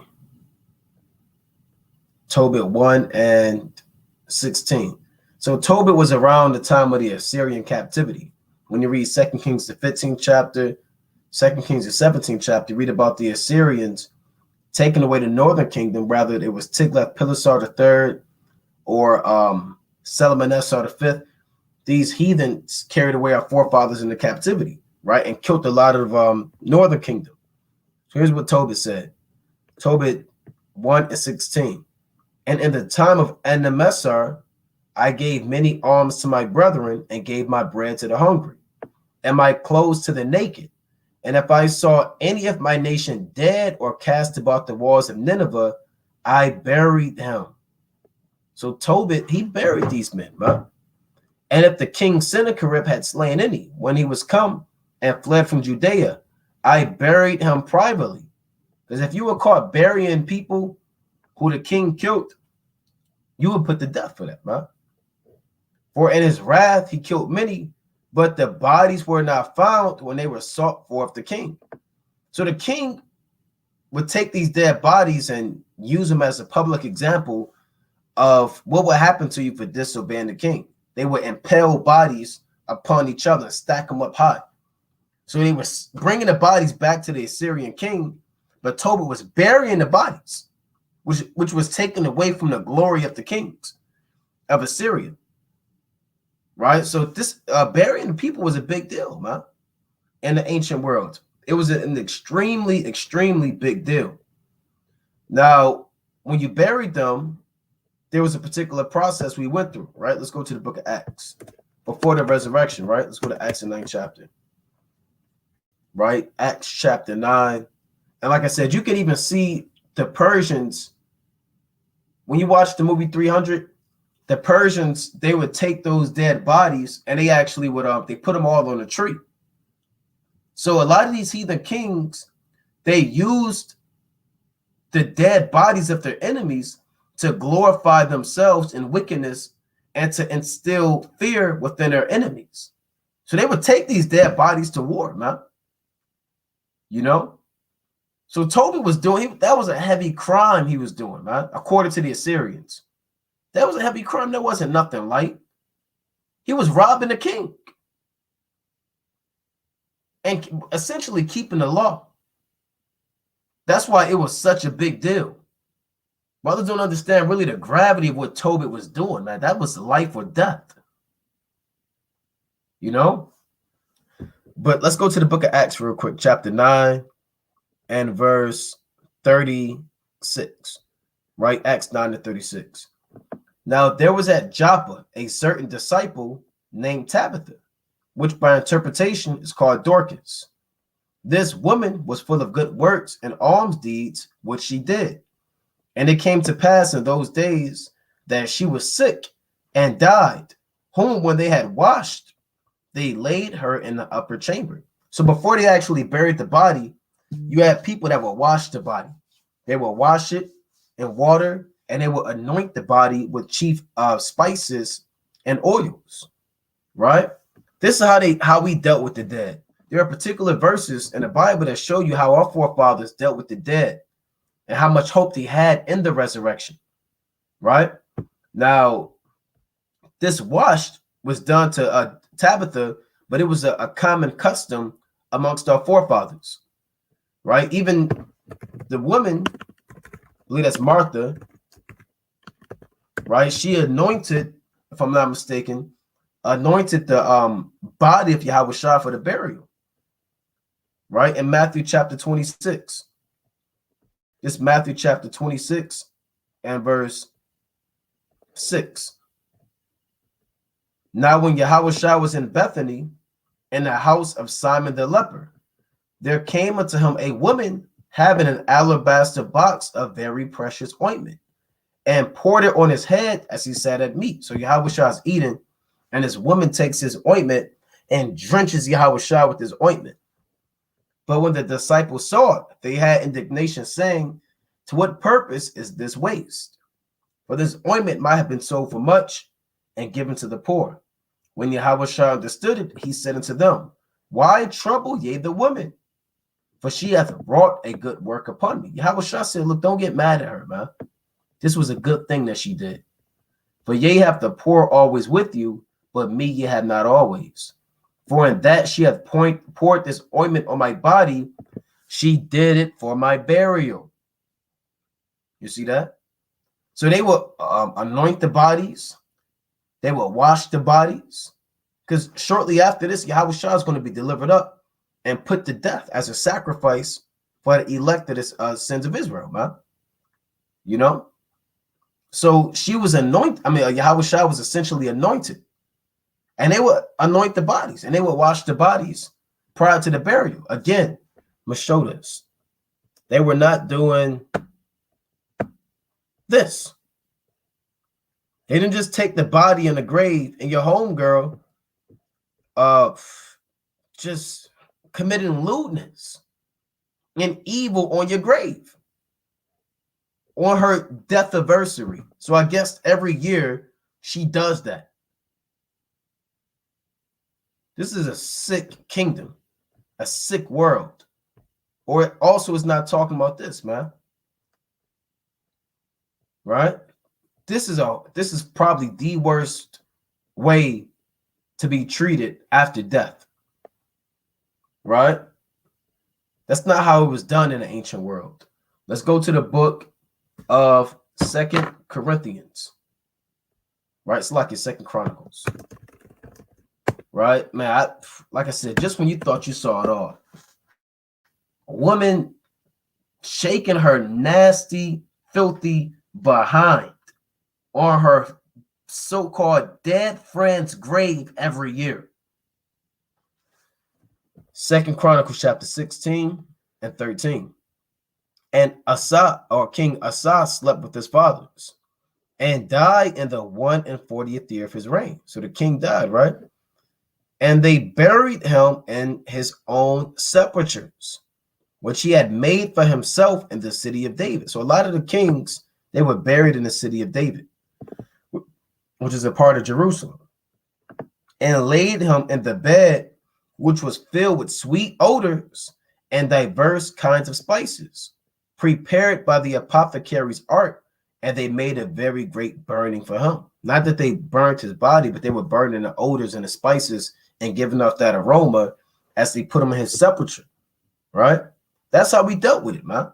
Tobit 1 and 16. So Tobit was around the time of the Assyrian captivity. When you read 2 Kings, the 15th chapter, 2 Kings, the 17th chapter, you read about the Assyrians taking away the northern kingdom. Rather, it was Tiglath-Pileser III or Shalmaneser V. These heathens carried away our forefathers into captivity, right, and killed a lot of northern kingdom. So here's what Tobit said. Tobit 1 and 16. And in the time of Enemessar, I gave many alms to my brethren and gave my bread to the hungry and my clothes to the naked. And if I saw any of my nation dead or cast about the walls of Nineveh, I buried him. So Tobit, he buried these men, man. And if the king Sennacherib had slain any, when he was come and fled from Judea, I buried him privately. Because if you were caught burying people who the king killed, you would put to death for that, man. For in his wrath he killed many, but the bodies were not found when they were sought for of the king. So the king would take these dead bodies and use them as a public example of what would happen to you for disobeying the king. They would impale bodies upon each other, stack them up high. So they were bringing the bodies back to the Assyrian king, but Tobit was burying the bodies, which was taken away from the glory of the kings of Assyria. Right? So this burying the people was a big deal, man, in the ancient world. It was an extremely, extremely big deal. Now, when you buried them, there was a particular process we went through, right? Let's go to the book of Acts. before the resurrection, right? Let's go to Acts the 9th chapter, right? Acts chapter 9. And like I said, you can even see the Persians. When you watch the movie 300, the Persians, they would take those dead bodies and they actually would they put them all on a tree. So a lot of these heathen kings, they used the dead bodies of their enemies to glorify themselves in wickedness and to instill fear within their enemies. So they would take these dead bodies to war, man. You know? So Tobit was doing, that was a heavy crime he was doing, man, according to the Assyrians. That was a heavy crime. That wasn't nothing light. He was robbing the king and essentially keeping the law. That's why it was such a big deal. Brothers don't understand really the gravity of what Tobit was doing, man. That was life or death. You know? But let's go to the book of Acts real quick, chapter 9 and verse 36, right? Acts 9 to 36. Now there was at Joppa a certain disciple named Tabitha, which by interpretation is called Dorcas. This woman was full of good works and alms deeds, which she did. And it came to pass in those days that she was sick and died, whom when they had washed, they laid her in the upper chamber. So before they actually buried the body, you had people that would wash the body. They would wash it in water and they would anoint the body with chief spices and oils, right? This is how we dealt with the dead. There are particular verses in the Bible that show you how our forefathers dealt with the dead and how much hope they had in the resurrection, right? Now, this wash was done to Tabitha, but it was a common custom amongst our forefathers, right? Even the woman, I believe that's Martha, right? She anointed, if I'm not mistaken, anointed the body of Yahweh for the burial, right? In Matthew chapter 26. It's Matthew chapter 26 and verse 6. Now when Yahweh was in Bethany, in the house of Simon the leper, there came unto him a woman having an alabaster box of very precious ointment, and poured it on his head as he sat at meat. So Yahweh is eating, and this woman takes his ointment and drenches Yahweh with his ointment. But when the disciples saw it, they had indignation, saying, to what purpose is this waste? For this ointment might have been sold for much and given to the poor. When Yahweh understood it, he said unto them, why trouble ye the woman? For she hath wrought a good work upon me. Yahweh said, look, don't get mad at her, man. This was a good thing that she did. For ye have the poor always with you, but me ye have not always. For in that she hath poured this ointment on my body, she did it for my burial. You see that? So they will anoint the bodies. They will wash the bodies. Because shortly after this, Yahweh is going to be delivered up and put to death as a sacrifice for the elect of the sins of Israel, man. You know? So she was anointed. I mean, Yahweh was essentially anointed. And they would anoint the bodies and they would wash the bodies prior to the burial. Again, Mashodas. They were not doing this. They didn't just take the body in the grave and your homegirl just committing lewdness and evil on your grave on her death anniversary. So I guess every year she does that. This is a sick kingdom, a sick world. Or it also is not talking about this, man. Right? This is probably the worst way to be treated after death. Right? That's not how it was done in the ancient world. Let's go to the book of 2 Corinthians. Right? It's like your 2 Chronicles. Right, man. Like I said, just when you thought you saw it all, a woman shaking her nasty, filthy behind on her so-called dead friend's grave every year. 2 Chronicles chapter 16 and 13. And Asa, or King Asa, slept with his fathers and died in the 140th year of his reign. So the king died, right? And they buried him in his own sepulchres, which he had made for himself in the city of David. So a lot of the kings, they were buried in the city of David, which is a part of Jerusalem, and laid him in the bed, which was filled with sweet odors and diverse kinds of spices, prepared by the apothecary's art, and they made a very great burning for him. Not that they burnt his body, but they were burning the odors and the spices and giving off that aroma as they put him in his sepulcher, right? That's how we dealt with it, man.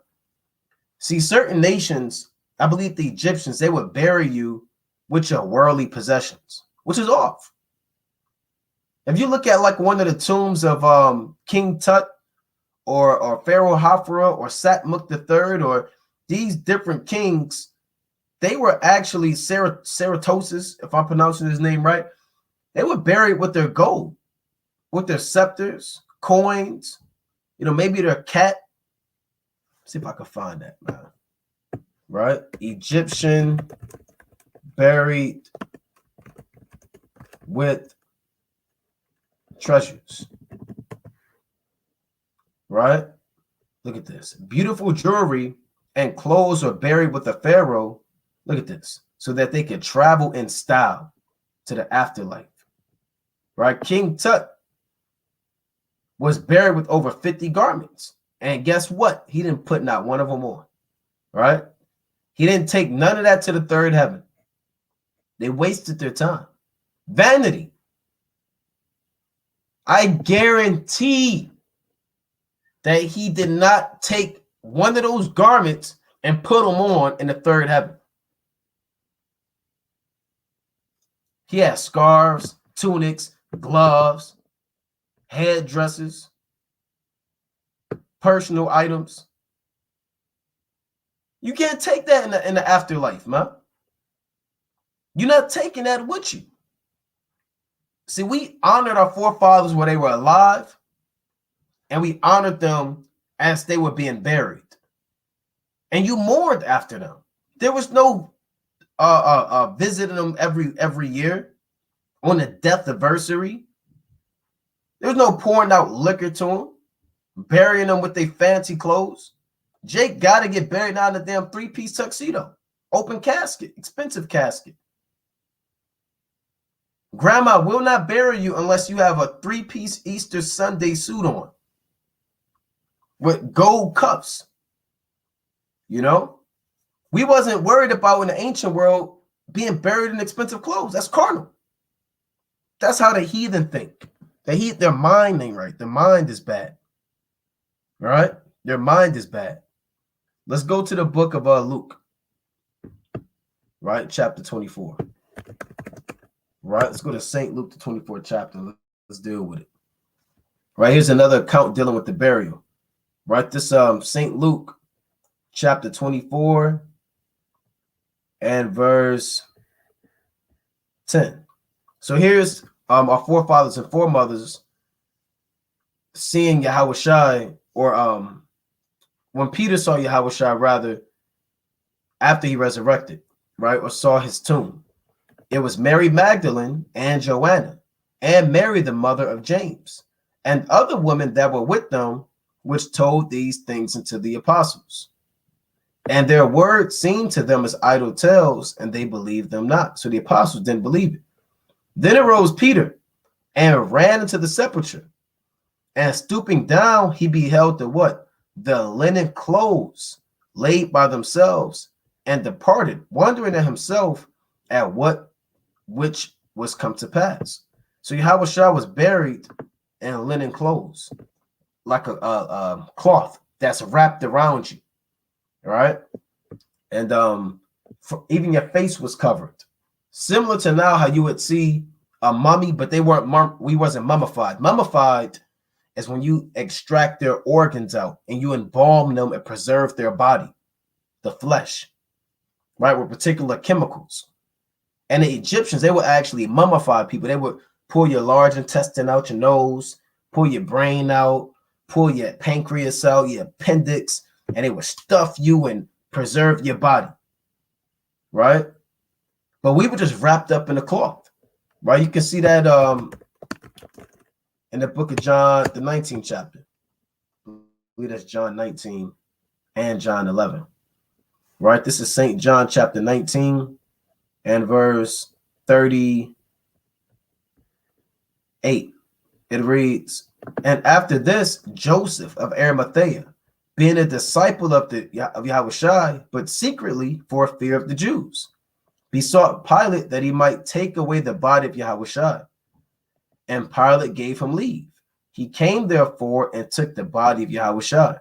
See, certain nations, I believe the Egyptians, they would bury you with your worldly possessions, which is off. If you look at like one of the tombs of King Tut or Pharaoh Hophra or Satmuk III or these different kings, they were actually Ceratosis, if I'm pronouncing his name right. They were buried with their gold, with their scepters, coins, you know, maybe their cat. See if I can find that, man. Right? Egyptian buried with treasures. Right? Look at this. Beautiful jewelry and clothes are buried with the pharaoh. Look at this. So that they can travel in style to the afterlife. Right? King Tut was buried with over 50 garments. And guess what? He didn't put not one of them on. Right? He didn't take none of that to the third heaven. They wasted their time. Vanity. I guarantee that he did not take one of those garments and put them on in the third heaven. He had scarves, tunics, gloves, headdresses, personal items. You can't take that in the afterlife, man. You're not taking that with you. See, we honored our forefathers when they were alive, and we honored them as they were being buried. And you mourned after them. There was no visiting them every year on the death anniversary. There was no pouring out liquor to them, burying them with their fancy clothes. Jake got to get buried now in a damn 3-piece tuxedo, open casket, expensive casket. Grandma will not bury you unless you have a 3-piece Easter Sunday suit on with gold cuffs. You know, we wasn't worried about in the ancient world being buried in expensive clothes. That's carnal. That's how the heathen think. Their mind ain't right. Their mind is bad. All right? Their mind is bad. Let's go to the book of Luke. Right? Chapter 24. Right? Let's go to St. Luke, the 24th chapter. Let's deal with it. Right? Here's another account dealing with the burial. Right? This St. Luke, chapter 24 and verse 10. So here's our forefathers and foremothers seeing Yahushua, or when Peter saw Yahushua, rather, after he resurrected, right, or saw his tomb. It was Mary Magdalene and Joanna and Mary, the mother of James, and other women that were with them, which told these things unto the apostles. And their words seemed to them as idle tales, and they believed them not. So the apostles didn't believe it. Then arose Peter and ran into the sepulchre, and stooping down, he beheld the what? The linen clothes laid by themselves, and departed, wondering at himself at which was come to pass. So Yahushua was buried in linen clothes, like a cloth that's wrapped around you, all right? And even your face was covered, similar to now how you would see a mummy, but we wasn't mummified. Mummified is when you extract their organs out and you embalm them and preserve their body, the flesh, right, with particular chemicals. And the Egyptians, they would actually mummify people. They would pull your large intestine out your nose, pull your brain out, pull your pancreas out, your appendix, and they would stuff you and preserve your body, right? But we were just wrapped up in a cloth, right? You can see that in the book of John, the 19th chapter. I believe that's John 19 and John 11, right? This is St. John chapter 19 and verse 38. It reads, and after this, Joseph of Arimathea, being a disciple of Yahushua, but secretly for fear of the Jews, besought Pilate that he might take away the body of Yahushua. And Pilate gave him leave. He came therefore and took the body of Yahushua.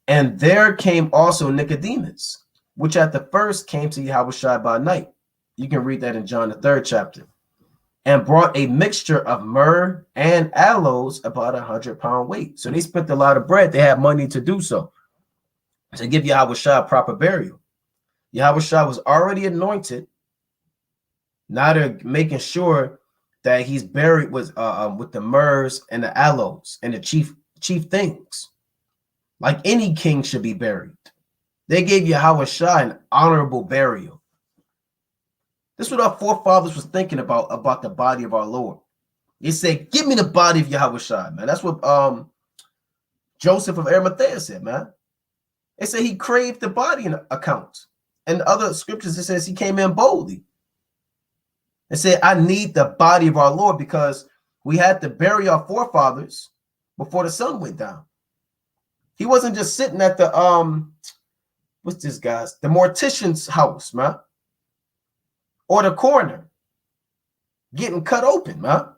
And there came also Nicodemus, which at the first came to Yahushua by night. You can read that in John the 3rd chapter. And brought a mixture of myrrh and aloes, about 100-pound weight. So they spent a lot of bread. They had money to do so, to give Yahushua proper burial. Yahushua was already anointed. Now they're making sure that he's buried with the myrrhs and the aloes and the chief things. Like any king should be buried. They gave Yahushua an honorable burial. This is what our forefathers was thinking about the body of our Lord. They said, give me the body of Yahushua, man. That's what Joseph of Arimathea said, man. They said he craved the body in accounts. And other scriptures, it says he came in boldly and said, I need the body of our Lord, because we had to bury our forefathers before the sun went down. He wasn't just sitting at the, what's this guy's? The mortician's house, man. Or the coroner, getting cut open, man.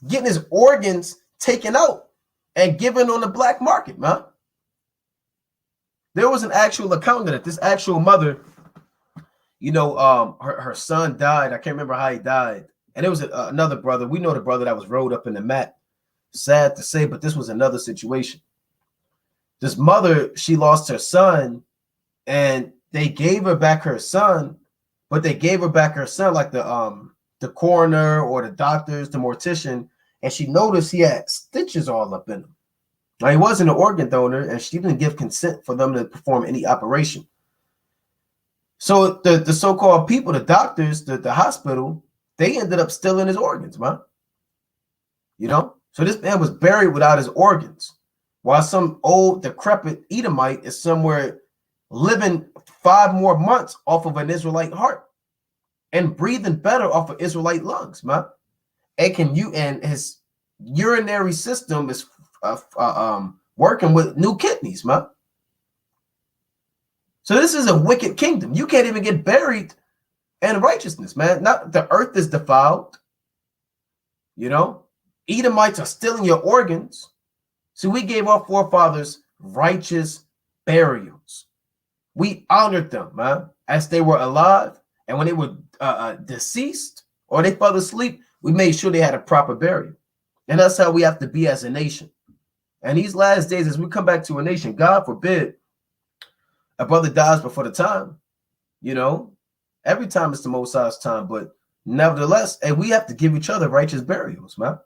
Getting his organs taken out and given on the black market, man. There was an actual account of it. This actual mother, you know, her son died. I can't remember how he died. And it was another brother. We know the brother that was rolled up in the mat. Sad to say, but this was another situation. This mother, she lost her son, and they gave her back her son. But they gave her back her son, like the coroner or the doctors, the mortician, and she noticed he had stitches all up in him. Now, he wasn't an organ donor, and she didn't give consent for them to perform any operation. So the so-called people, the doctors, the hospital, they ended up stealing his organs, man. You know? So this man was buried without his organs, while some old, decrepit Edomite is somewhere living 5 more months off of an Israelite heart and breathing better off of Israelite lungs, man. And his urinary system is working with new kidneys, man. So this is a wicked kingdom. You can't even get buried in righteousness, man. Not the earth is defiled. You know, Edomites are stealing your organs. So we gave our forefathers righteous burials. We honored them, man, as they were alive. And when they were deceased or they fell asleep, we made sure they had a proper burial. And that's how we have to be as a nation. And these last days, as we come back to a nation, God forbid a brother dies before the time. You know, every time it's the Most High's time. But nevertheless, and we have to give each other righteous burials, man.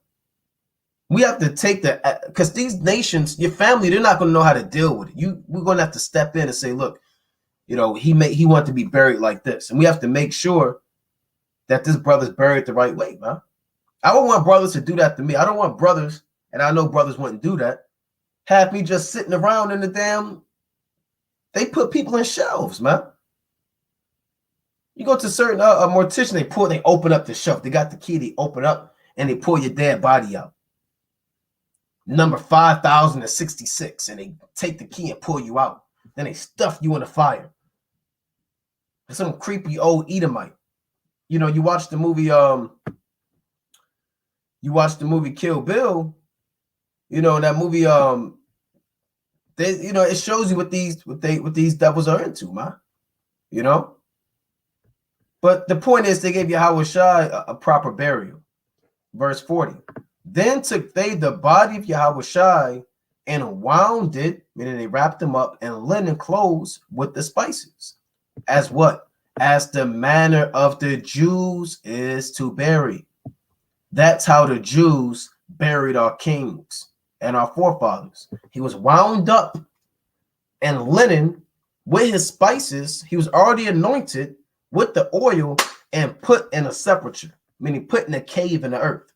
We have to take because these nations, your family, they're not going to know how to deal with it. We're going to have to step in and say, look, you know, he wanted to be buried like this. And we have to make sure that this brother's buried the right way, man. I don't want brothers to do that to me. I don't want brothers, and I know brothers wouldn't do that, have me just sitting around in the they put people in shelves, man. You go to certain mortician, they open up the shelf. They got the key, they open up, and they pull your dead body out. Number 5066, and they take the key and pull you out. Then they stuff you in the fire. Some creepy old Edomite. You know, you watch the movie Kill Bill. You know, that movie it shows you what these devils are into, man. You know? But the point is, they gave Yahushua a proper burial. Verse 40. Then took they the body of Yahushua and wound it, meaning they wrapped them up in linen clothes with the spices. As what? as the manner of the Jews is to bury. That's how the Jews buried our kings and our forefathers. He was wound up in linen with his spices. He was already anointed with the oil and put in a sepulcher, meaning put in a cave in the earth.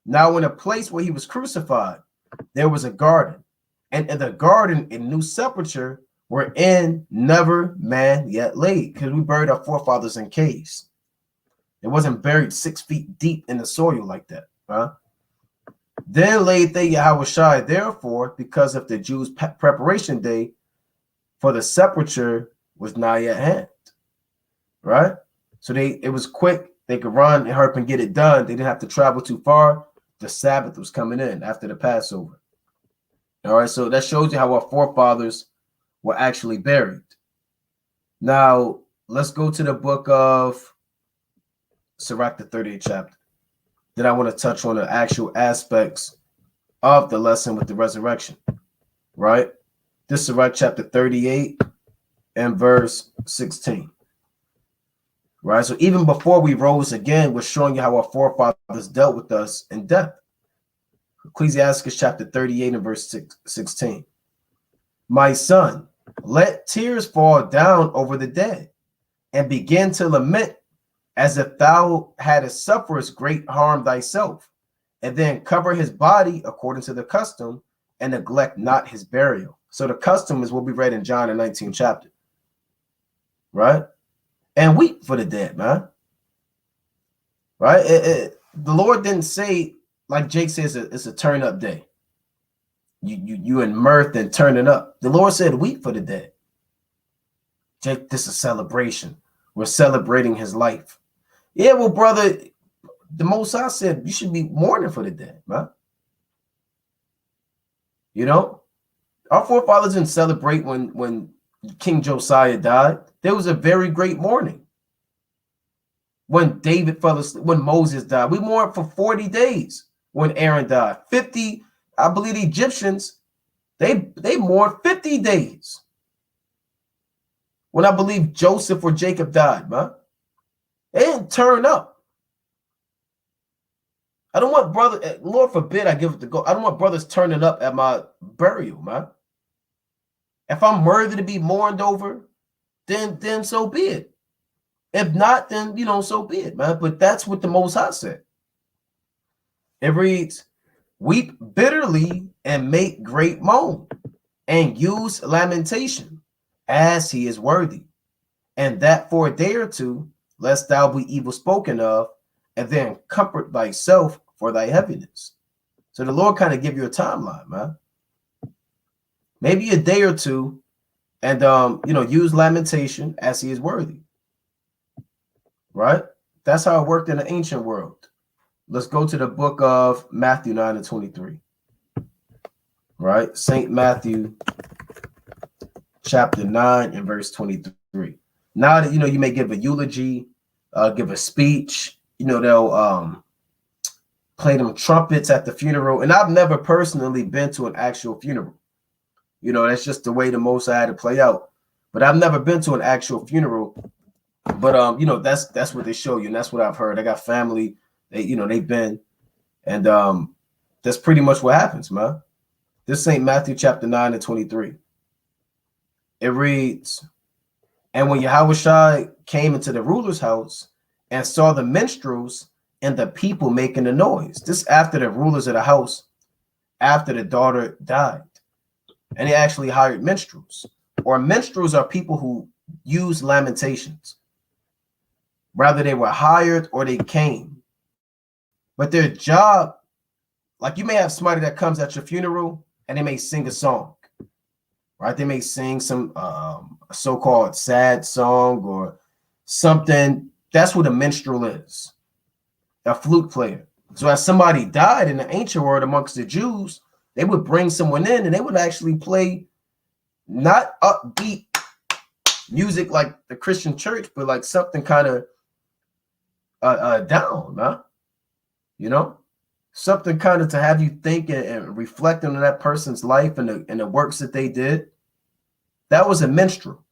Now, in a place where he was crucified, there was a garden, and in the garden, a new sepulcher wherein never man yet laid, because we buried our forefathers in caves. It wasn't buried 6 feet deep in the soil like that. Then laid they Yahushua, therefore, because of the Jews' preparation day, for the sepulture was nigh at hand. Right? So it was quick. They could run and hurry and get it done. They didn't have to travel too far. The Sabbath was coming in after the Passover. All right, so that shows you how our forefathers were actually buried. Now, let's go to the book of Sirach, the 38th chapter. Then I want to touch on the actual aspects of the lesson with the resurrection. Right? This Sirach chapter 38 and verse 16. Right? So even before we rose again, we're showing you how our forefathers dealt with us in death. Ecclesiastes chapter 38 and verse 16. My son, let tears fall down over the dead, and begin to lament as if thou hadst suffered great harm thyself, and then cover his body according to the custom, and neglect not his burial. So the custom is what we read in John the 19th chapter. Right? And weep for the dead, man. Right? The Lord didn't say, like Jake says, it's a turn up day. You in mirth and turning up. The Lord said, weep for the dead. Jake, this is a celebration. We're celebrating his life. Yeah, well, brother, the Most High said you should be mourning for the dead, man. You know, our forefathers didn't celebrate when King Josiah died. There was a very great mourning. When David fell asleep, when Moses died, we mourned for 40 days. When Aaron died, 50, I believe the Egyptians, they mourned 50 days. When I believe Joseph or Jacob died, man, they didn't turn up. I don't want brother, Lord forbid I give it to go. I don't want brothers turning up at my burial, man. If I'm worthy to be mourned over, then so be it. If not, then so be it, man. But that's what the Most High said. It reads, weep bitterly and make great moan, and use lamentation, as he is worthy, and that for a day or two, lest thou be evil spoken of, and then comfort thyself for thy heaviness. So the Lord kind of give you a timeline, man. Maybe a day or two, and use lamentation as he is worthy. Right? That's how it worked in the ancient world. Let's go to the book of Matthew 9 and 23. Right? St. Matthew chapter 9 and verse 23. Now that you may give a eulogy, give a speech, they'll play them trumpets at the funeral. And I've never personally been to an actual funeral. That's just the way the Most High had to play out. But I've never been to an actual funeral. But that's what they show you, and that's what I've heard. I got family, they've been, and that's pretty much what happens, man. This is St. Matthew chapter 9 and 23. It reads, and when Yahushua came into the ruler's house and saw the minstrels and the people making a noise. This after the rulers of the house, after the daughter died. And he actually hired minstrels. Or minstrels are people who use lamentations. Rather they were hired or they came. But their job, like you may have somebody that comes at your funeral and they may sing a song. Right? They may sing some so-called sad song or something. That's what a minstrel is. A flute player. So as somebody died in the ancient world amongst the Jews, they would bring someone in and they would actually play not upbeat music like the Christian church, but like something kind of down, huh? Something kind of to have you think and reflect on that person's life and the works that they did. That was a minstrel.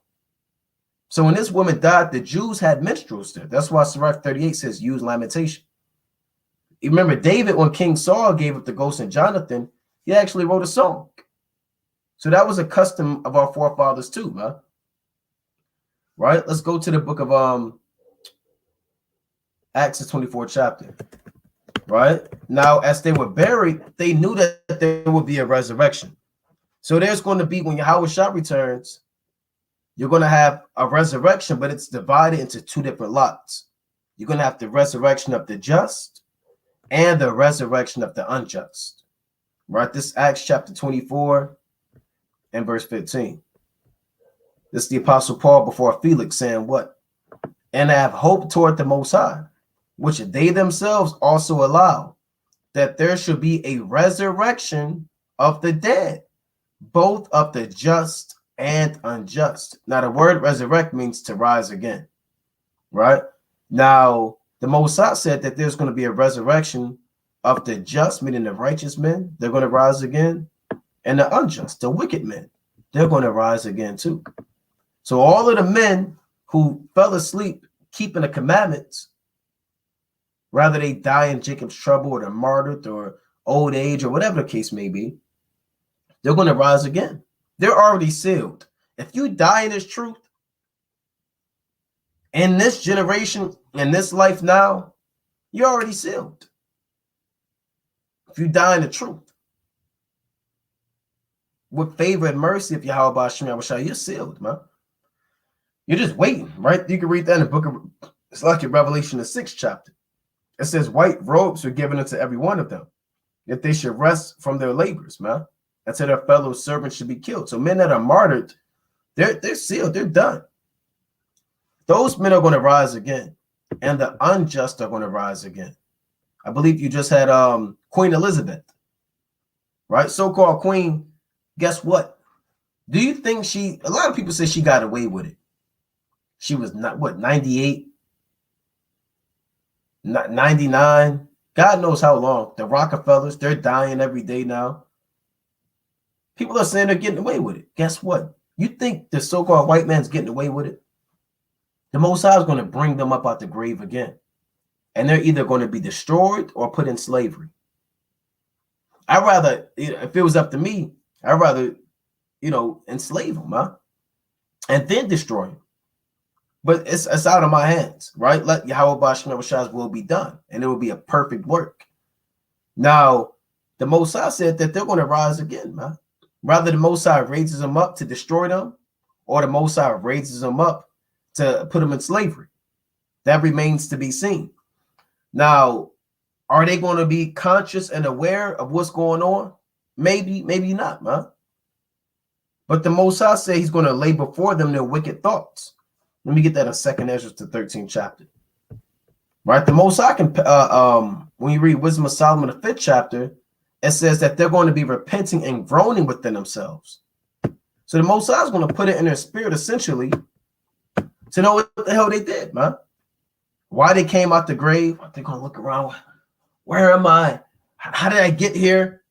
So when this woman died, the Jews had minstrels there. That's why Sirach 38 says use lamentation. You remember David, when King Saul gave up the ghost in Jonathan, he actually wrote a song. So that was a custom of our forefathers too, man. Right? Let's go to the book of Acts, the 24th chapter. Right? Now, as they were buried, they knew that there would be a resurrection. So there's going to be, when Yahweh Shah returns, you're going to have a resurrection, but it's divided into two different lots. You're going to have the resurrection of the just and the resurrection of the unjust. Right? This Acts chapter 24 and verse 15. This is the Apostle Paul before Felix saying what? And I have hope toward the Most High, which they themselves also allow, that there should be a resurrection of the dead, both of the just and unjust. Now, the word resurrect means to rise again, right? Now, the Most High said that there's going to be a resurrection of the just, meaning the righteous men, they're going to rise again, and the unjust, the wicked men, they're going to rise again too. So all of the men who fell asleep keeping the commandments, rather they die in Jacob's trouble or they're martyred or old age or whatever the case may be, they're going to rise again. They're already sealed. If you die in this truth, in this generation, in this life now, you're already sealed. If you die in the truth, with favor and mercy of Yahweh Ba'ashem Yahushua, you're sealed, man. You're just waiting, right? You can read that in the book of, it's like in Revelation, the 6th chapter. It says white robes were given unto every one of them, that they should rest from their labors, man, until their fellow servants should be killed. So men that are martyred, they're sealed, they're done. Those men are going to rise again, and the unjust are going to rise again. I believe you just had Queen Elizabeth, right? So-called queen. Guess what? Do you think a lot of people say she got away with it. She was not, what, 98? 99? God knows how long. The Rockefellers, they're dying every day now. People are saying they're getting away with it. Guess what? You think the so-called white man's getting away with it? The Most High is going to bring them up out the grave again. And they're either going to be destroyed or put in slavery. I'd rather, if it was up to me, I'd rather, enslave them, huh? And then destroy them. But it's out of my hands, right? Let Yahweh Ba'ashem Yahushua's will be done, and it will be a perfect work. Now, the Most High said that they're going to rise again, man. Rather, the Most High raises them up to destroy them, or the Most High raises them up to put them in slavery. That remains to be seen. Now, are they going to be conscious and aware of what's going on? Maybe, maybe not, man. But the Most High said he's going to lay before them their wicked thoughts. Let me get that in 2nd Ezra, the 13th chapter. Right? The Most High can, when you read Wisdom of Solomon, the 5th chapter, it says that they're going to be repenting and groaning within themselves. So the Most High is going to put it in their spirit, essentially, to know what the hell they did, man. Why they came out the grave. They're going to look around. Where am I? How did I get here?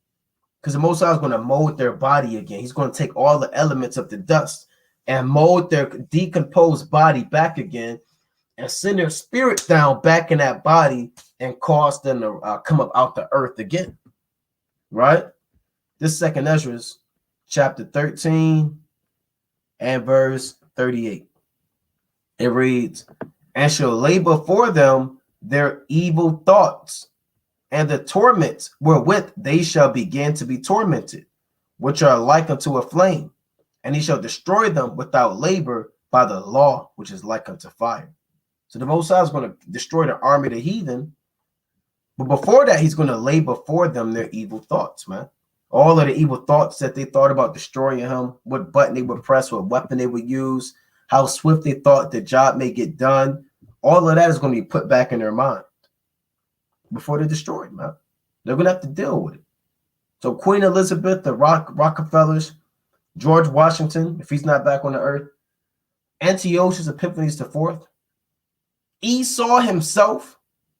Because the Most High is going to mold their body again. He's going to take all the elements of the dust and mold their decomposed body back again and send their spirit down back in that body and cause them to come up out the earth again. Right? This 2nd Ezra, chapter 13 and verse 38. It reads, and shall lay before them their evil thoughts and the torments wherewith they shall begin to be tormented, which are like unto a flame. And he shall destroy them without labor by the law, which is like unto fire. So the Most High is going to destroy the army of the heathen. But before that, he's going to lay before them their evil thoughts, man. All of the evil thoughts that they thought about destroying him, what button they would press, what weapon they would use, how swift they thought the job may get done. All of that is going to be put back in their mind before they're destroyed, man. They're going to have to deal with it. So Queen Elizabeth, the Rockefellers, George Washington, if he's not back on the earth, Antiochus Epiphanes IV, Esau himself,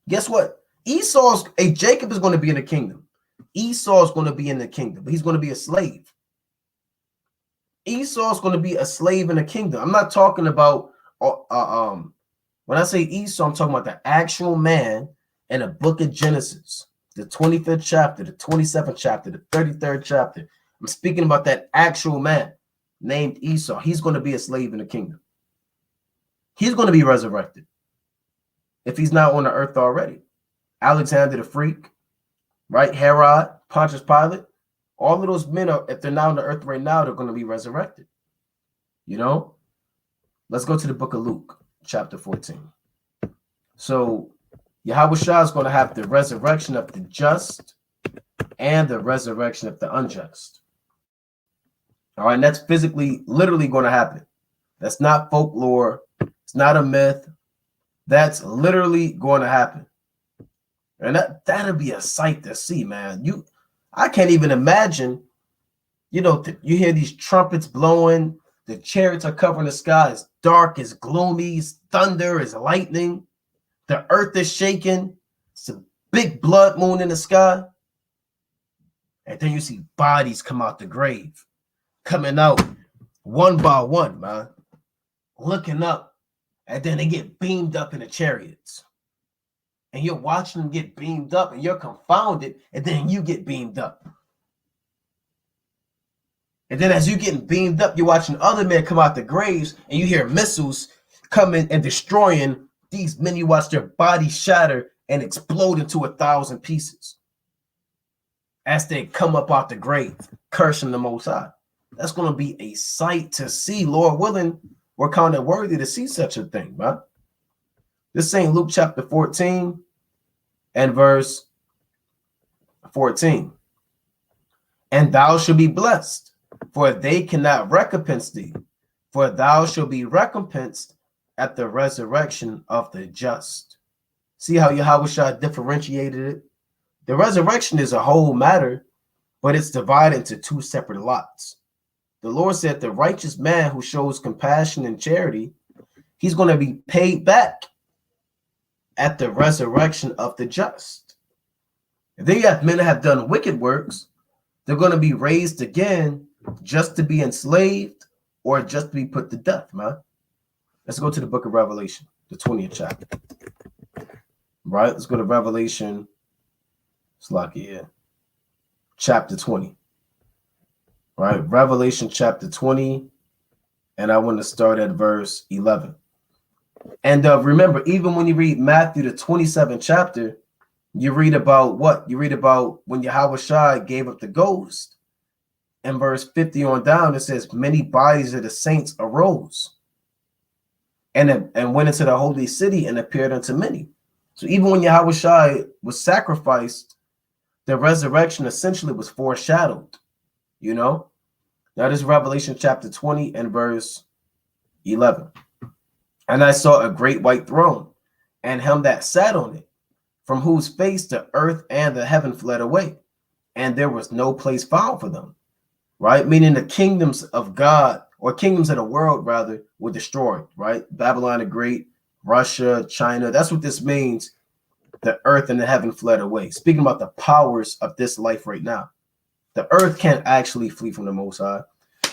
guess what? Jacob is going to be in the kingdom. Esau is going to be in the kingdom, but he's going to be a slave. Esau is going to be a slave in the kingdom. I'm not talking about when I say Esau, I'm talking about the actual man in the book of Genesis, the 25th chapter, the 27th chapter, the 33rd chapter. I'm speaking about that actual man named Esau. He's going to be a slave in the kingdom. He's going to be resurrected if he's not on the earth already. Alexander the Freak, right? Herod, Pontius Pilate, all of those men are, if they're not on the earth right now, they're going to be resurrected. You know? Let's go to the book of Luke, chapter 14. So Yahweh Shah is going to have the resurrection of the just and the resurrection of the unjust. All right, and that's physically, literally going to happen. That's not folklore. It's not a myth. That's literally going to happen. And that'll be a sight to see, man. I can't even imagine, you know, you hear these trumpets blowing, the chariots are covering the sky, it's dark, it's gloomy, it's thunder, it's lightning, the earth is shaking, it's a big blood moon in the sky. And then you see bodies come out the grave, coming out one by one, man, looking up, and then they get beamed up in the chariots. And you're watching them get beamed up, and you're confounded, and then you get beamed up. And then as you're getting beamed up, you're watching other men come out the graves, and you hear missiles coming and destroying these men. You watch their bodies shatter and explode into 1,000 pieces as they come up out the grave, cursing the Most High. That's going to be a sight to see. Lord willing, we're kind of worthy to see such a thing, man. This ain't Luke chapter 14 and verse 14. And thou shalt be blessed, for they cannot recompense thee, for thou shalt be recompensed at the resurrection of the just. See how Yahweh Shah differentiated it? The resurrection is a whole matter, but it's divided into two separate lots. The Lord said the righteous man who shows compassion and charity, he's going to be paid back at the resurrection of the just. If they have men that have done wicked works, they're going to be raised again just to be enslaved or just to be put to death, man. Let's go to the book of Revelation, the 20th chapter. Right? Let's go to Revelation. It's like, yeah. Chapter 20. Right? Revelation chapter 20. And I want to start at verse 11. And remember, even when you read Matthew, the 27th chapter, you read about what? You read about when Yahweh Shai gave up the ghost. In verse 50 on down, it says, many bodies of the saints arose and went into the holy city and appeared unto many. So even when Yahweh Shai was sacrificed, the resurrection essentially was foreshadowed, you know? That is Revelation chapter 20 and verse 11. And I saw a great white throne, and him that sat on it, from whose face the earth and the heaven fled away, and there was no place found for them. Right? Meaning the kingdoms of God, or kingdoms of the world, rather, were destroyed. Right? Babylon the Great, Russia, China. That's what this means. The earth and the heaven fled away. Speaking about the powers of this life right now. The earth can't actually flee from the Most High.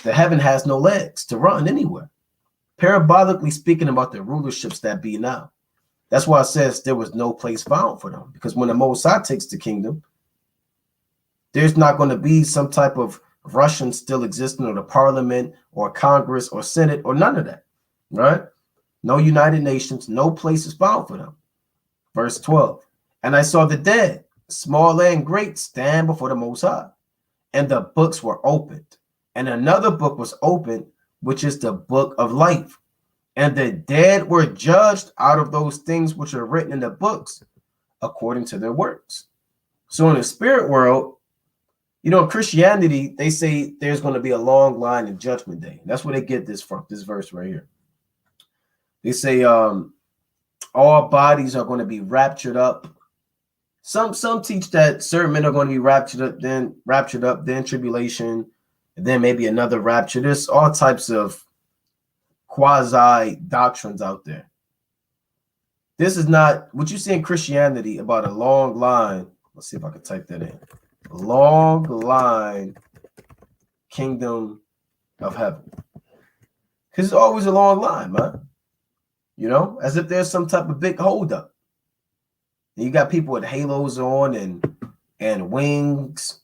The heaven has no legs to run anywhere. Parabolically speaking about the rulerships that be now. That's why it says there was no place found for them. Because when the Most High takes the kingdom, there's not going to be some type of Russian still existing, or the parliament or Congress or Senate or none of that. Right? No United Nations, no place is found for them. Verse 12. And I saw the dead, small and great, stand before the Most High, and the books were opened. And another book was opened, which is the book of life. And the dead were judged out of those things which are written in the books according to their works. So in the spirit world, you know, in Christianity, they say there's going to be a long line in Judgment Day. That's where they get this from, this verse right here. They say all bodies are going to be raptured up. Some teach that certain men are going to be raptured up, then tribulation, and then maybe another rapture. There's all types of quasi doctrines out there. This is not what you see in Christianity about a long line. Let's see if I can type that in. Long line kingdom of heaven. Because it's always a long line, man. you know, as if there's some type of big holdup. You got people with halos on and wings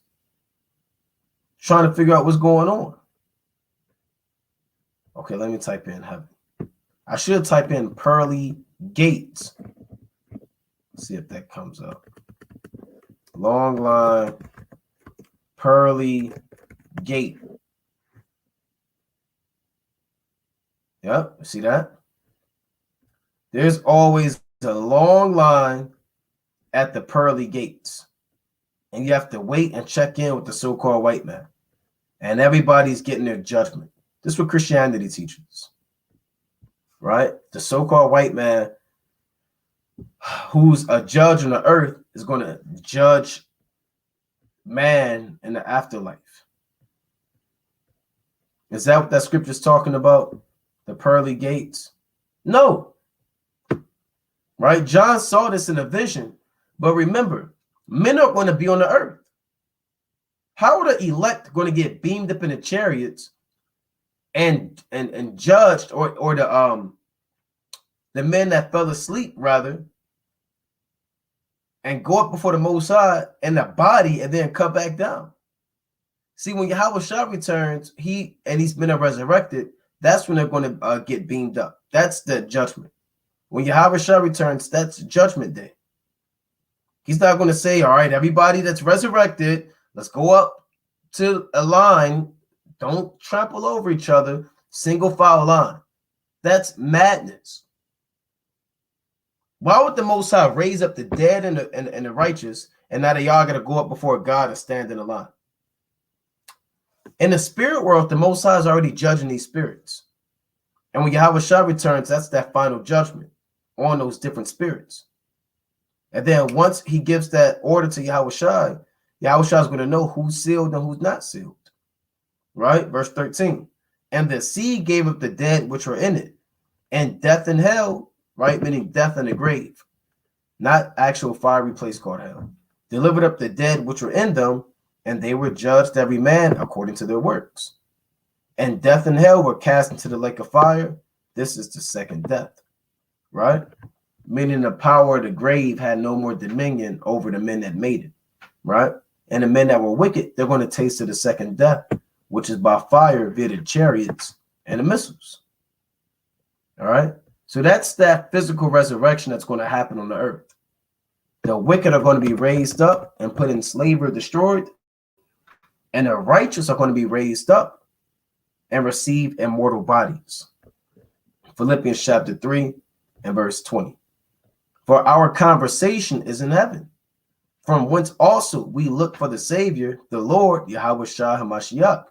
trying to figure out what's going on. Okay, let me type in heaven. I should type in pearly gates. See if that comes up. Long line, pearly gate. Yep, see that? There's always a long line at the pearly gates. And you have to wait and check in with the so-called white man. And everybody's getting their judgment. This is what Christianity teaches. Right? The so-called white man, who's a judge on the earth, is going to judge man in the afterlife. Is that what that scripture is talking about? The pearly gates? No. Right? John saw this in a vision. But remember, men are going to be on the earth. How are the elect going to get beamed up in the chariots and judged, or the men that fell asleep rather, and go up before the Most High in the body and then come back down? See, when Yahushua returns, he's been resurrected, that's when they're going to get beamed up. That's the judgment. When Yahushua returns, that's judgment day. He's not going to say, all right, everybody that's resurrected, let's go up to a line. Don't trample over each other. Single file line. That's madness. Why would the Most High raise up the dead and the righteous, and now they all got to go up before God and stand in a line? In the spirit world, the Most High is already judging these spirits. And when Yahushua returns, that's that final judgment on those different spirits. And then once he gives that order to Yahushua, Yahushua is going to know who's sealed and who's not sealed. Right? Verse 13. And the sea gave up the dead which were in it, and death and hell, right? Meaning death in the grave, not actual fiery place called hell, delivered up the dead which were in them, and they were judged every man according to their works. And death and hell were cast into the lake of fire. This is the second death, right? Meaning the power of the grave had no more dominion over the men that made it, right? And the men that were wicked, they're going to taste of the second death, which is by fire via the chariots and the missiles. All right? So that's that physical resurrection that's going to happen on the earth. The wicked are going to be raised up and put in slavery, destroyed, and the righteous are going to be raised up and receive immortal bodies. Philippians chapter 3 and verse 20. For our conversation is in heaven, from whence also we look for the Savior, the Lord, Yahushua HaMashiach,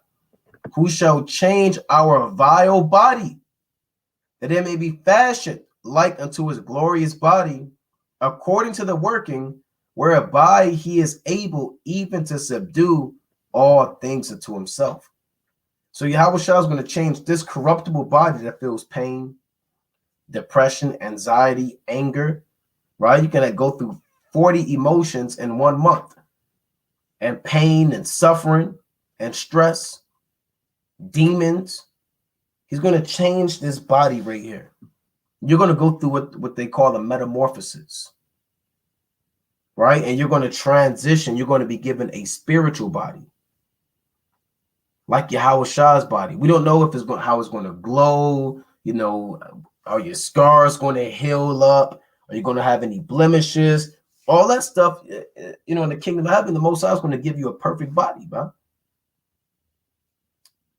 who shall change our vile body, that it may be fashioned like unto his glorious body, according to the working whereby he is able even to subdue all things unto himself. So Yahushua is going to change this corruptible body that feels pain, depression, anxiety, anger, right? You can go through 40 emotions in 1 month, and pain and suffering and stress, demons. He's going to change this body right here. You're going to go through what they call a metamorphosis, right? And you're going to transition. You're going to be given a spiritual body, like Yahushua's body. We don't know if it's how it's going to glow. You know, are your scars going to heal up? Are you going to have any blemishes? All that stuff, you know, in the kingdom of heaven, the Most High is going to give you a perfect body, bro.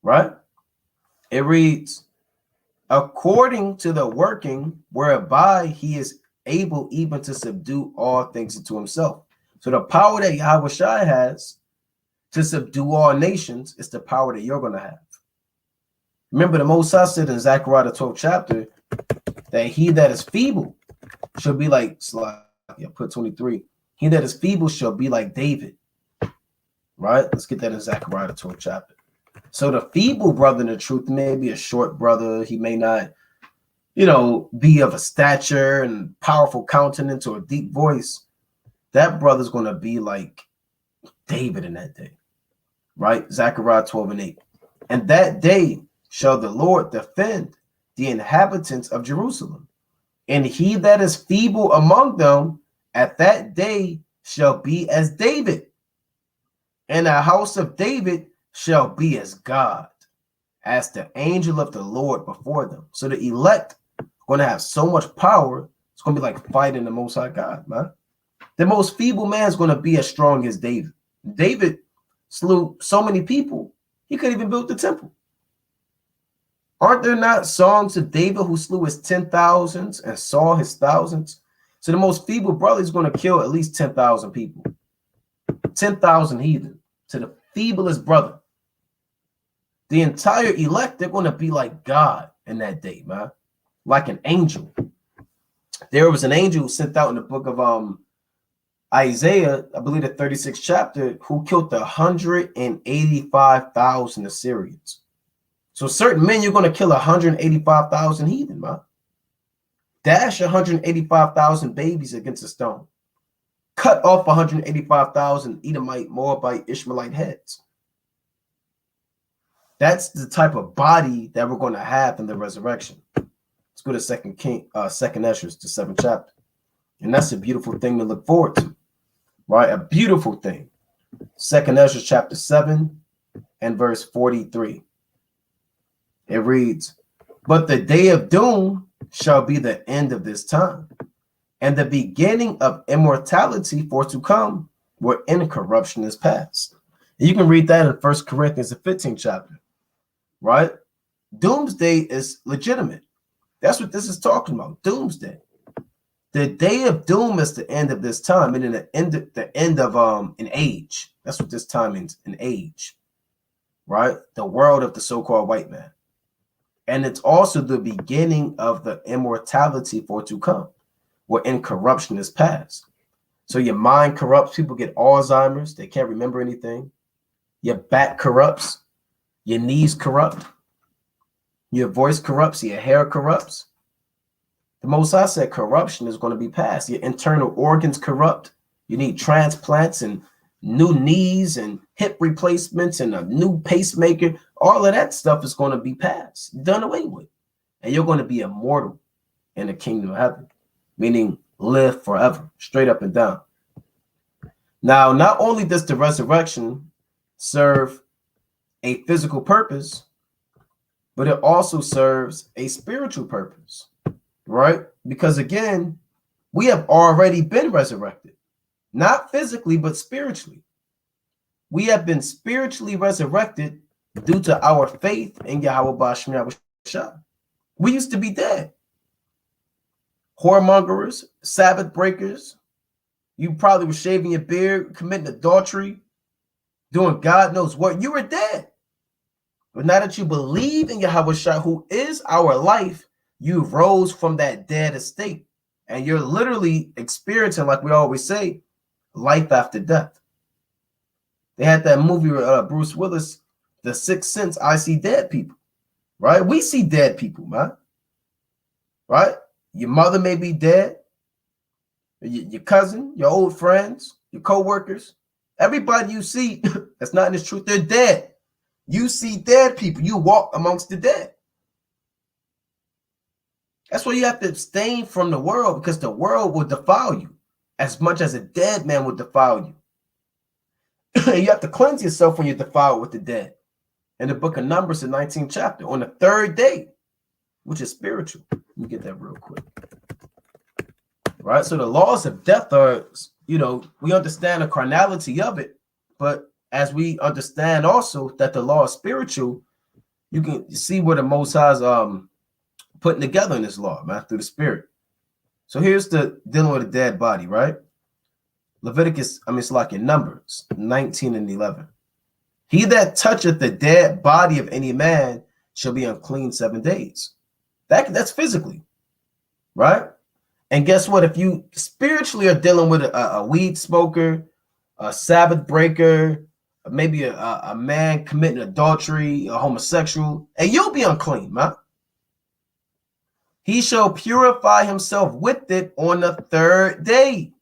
Right? It reads, according to the working whereby he is able even to subdue all things unto himself. So the power that Yahushua has to subdue all nations is the power that you're going to have. Remember, the Most High said in Zechariah the 12th chapter that he that is feeble shall be like, put 23. He that is feeble shall be like David. Right? Let's get that in Zechariah the 12th chapter. So the feeble brother in the truth may be a short brother. He may not, you know, be of a stature and powerful countenance or a deep voice. That brother's going to be like David in that day. Right? Zechariah 12 and 8. And that day shall the Lord defend the inhabitants of Jerusalem And he that is feeble among them at that day shall be as David, and the house of David shall be as God, as the angel of the Lord before them. So the elect are going to have so much power, it's going to be like fighting the Most High God, man. The most feeble man is going to be as strong as David. David slew so many people, he couldn't even build the temple. Aren't there not songs of David who slew his 10,000s and Saul his thousands? So the most feeble brother is going to kill at least 10,000 people, 10,000 heathen, to the feeblest brother. The entire elect, they're going to be like God in that day, man, like an angel. There was an angel sent out in the book of Isaiah, I believe the 36th chapter, who killed 185,000 Assyrians. So certain men, you're going to kill 185,000 heathen, man. Dash 185,000 babies against a stone. Cut off 185,000 Edomite, Moabite, Ishmaelite heads. That's the type of body that we're going to have in the resurrection. Let's go to Second Ezra, the 7th chapter. And that's a beautiful thing to look forward to, right? A beautiful thing. 2nd Ezra chapter 7 and verse 43. It reads, but the day of doom shall be the end of this time, and the beginning of immortality for to come, where incorruption is past. And you can read that in 1 Corinthians, the 15th chapter, right? Doomsday is legitimate. That's what this is talking about, doomsday. The day of doom is the end of this time, meaning the end of an age. That's what this time means, an age, right? The world of the so-called white man. And it's also the beginning of the immortality for to come, where incorruption is past. So your mind corrupts, people get Alzheimer's, they can't remember anything. Your back corrupts, your knees corrupt, your voice corrupts, your hair corrupts. The Most High said corruption is going to be past. Your internal organs corrupt. You need transplants and new knees and hip replacements and a new pacemaker. All of that stuff is going to be past, done away with. And you're going to be immortal in the kingdom of heaven, meaning live forever, straight up and down. Now, not only does the resurrection serve a physical purpose, but it also serves a spiritual purpose, right? Because again, we have already been resurrected. Not physically, but spiritually. We have been spiritually resurrected due to our faith in Yahweh Bashim Yahushua. We used to be dead. Whoremongers, Sabbath breakers. You probably were shaving your beard, committing adultery, doing God knows what. You were dead. But now that you believe in Yahushua, who is our life, you rose from that dead estate. And you're literally experiencing, like we always say, life after death. They had that movie with Bruce Willis, The Sixth Sense. I see dead people, right? We see dead people, man, right? Your mother may be dead, your cousin, your old friends, your co-workers, everybody you see that's not in this truth, they're dead. You see dead people. You walk amongst the dead. That's why you have to abstain from the world, because the world will defile you as much as a dead man would defile you. You have to cleanse yourself when you're defiled with the dead. In the book of Numbers, the 19th chapter, on the third day, which is spiritual. Let me get that real quick. Right? So the laws of death are, we understand the carnality of it, but as we understand also that the law is spiritual, you can see where the Most High is putting together in this law, man, through the Spirit. So here's the dealing with a dead body, right? It's like in Numbers 19 and 11. He that toucheth the dead body of any man shall be unclean 7 days. That's physically, right? And guess what? If you spiritually are dealing with a weed smoker, a Sabbath breaker, maybe a man committing adultery, a homosexual, and you'll be unclean, man. He shall purify himself with it on the third day.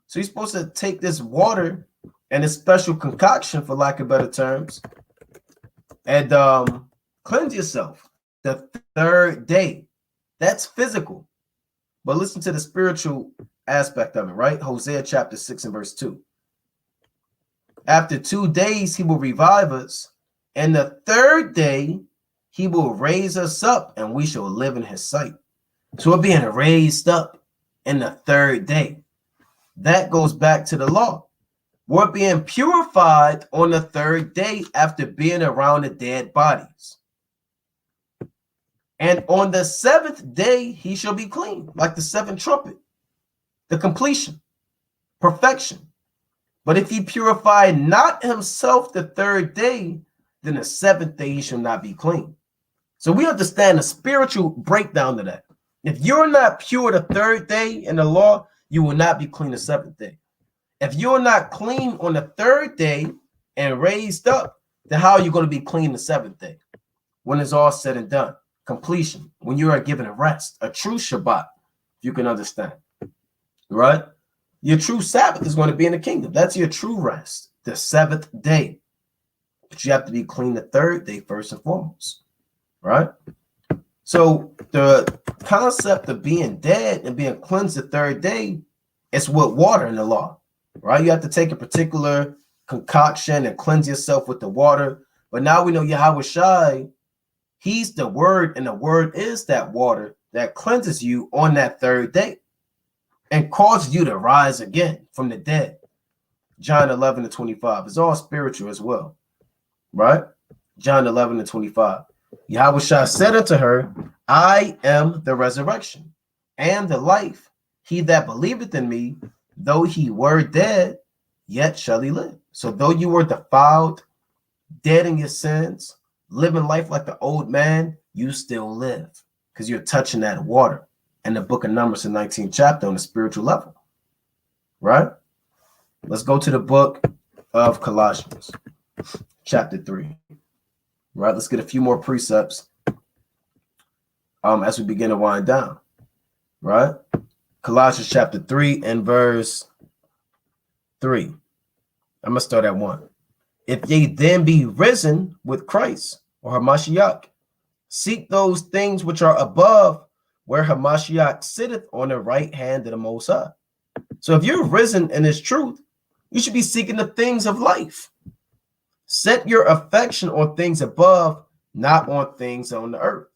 So you're supposed to take this water and a special concoction, for lack of better terms, and cleanse yourself the third day. That's physical. But listen to the spiritual aspect of it, right? Hosea chapter 6 and verse 2. After 2 days, he will revive us, and the third day, he will raise us up, and we shall live in his sight. So we're being raised up in the third day. That goes back to the law. We're being purified on the third day after being around the dead bodies. And on the seventh day, he shall be clean, like the seventh trumpet, the completion, perfection. But if he purify not himself the third day, then the seventh day he shall not be clean. So we understand the spiritual breakdown of that. If you're not pure the third day in the law, you will not be clean the seventh day. If you're not clean on the third day and raised up, then how are you going to be clean the seventh day? When it's all said and done, completion, when you are given a rest, a true Shabbat, you can understand, right? Your true Sabbath is going to be in the kingdom. That's your true rest, the seventh day. But you have to be clean the third day first and foremost, right? So the concept of being dead and being cleansed the third day is with water in the law, right? You have to take a particular concoction and cleanse yourself with the water. But now we know Yahweh Shai, he's the word, and the word is that water that cleanses you on that third day and causes you to rise again from the dead. John 11 and 25. It's all spiritual as well, right? John 11 and 25. Yahweh Shai said unto her, I am the resurrection and the life. He that believeth in me, though he were dead, yet shall he live. So though you were defiled, dead in your sins, living life like the old man, you still live because you're touching that water in the book of Numbers, the 19th chapter, on the spiritual level, right? Let's go to the book of Colossians, chapter 3. Right, let's get a few more precepts as we begin to wind down. Right, Colossians chapter 3 and verse 3. I'm gonna start at 1. If ye then be risen with Christ, or Hamashiach, seek those things which are above, where Hamashiach sitteth on the right hand of the Most High. So if you're risen in His truth, you should be seeking the things of life. Set your affection on things above, not on things on the earth.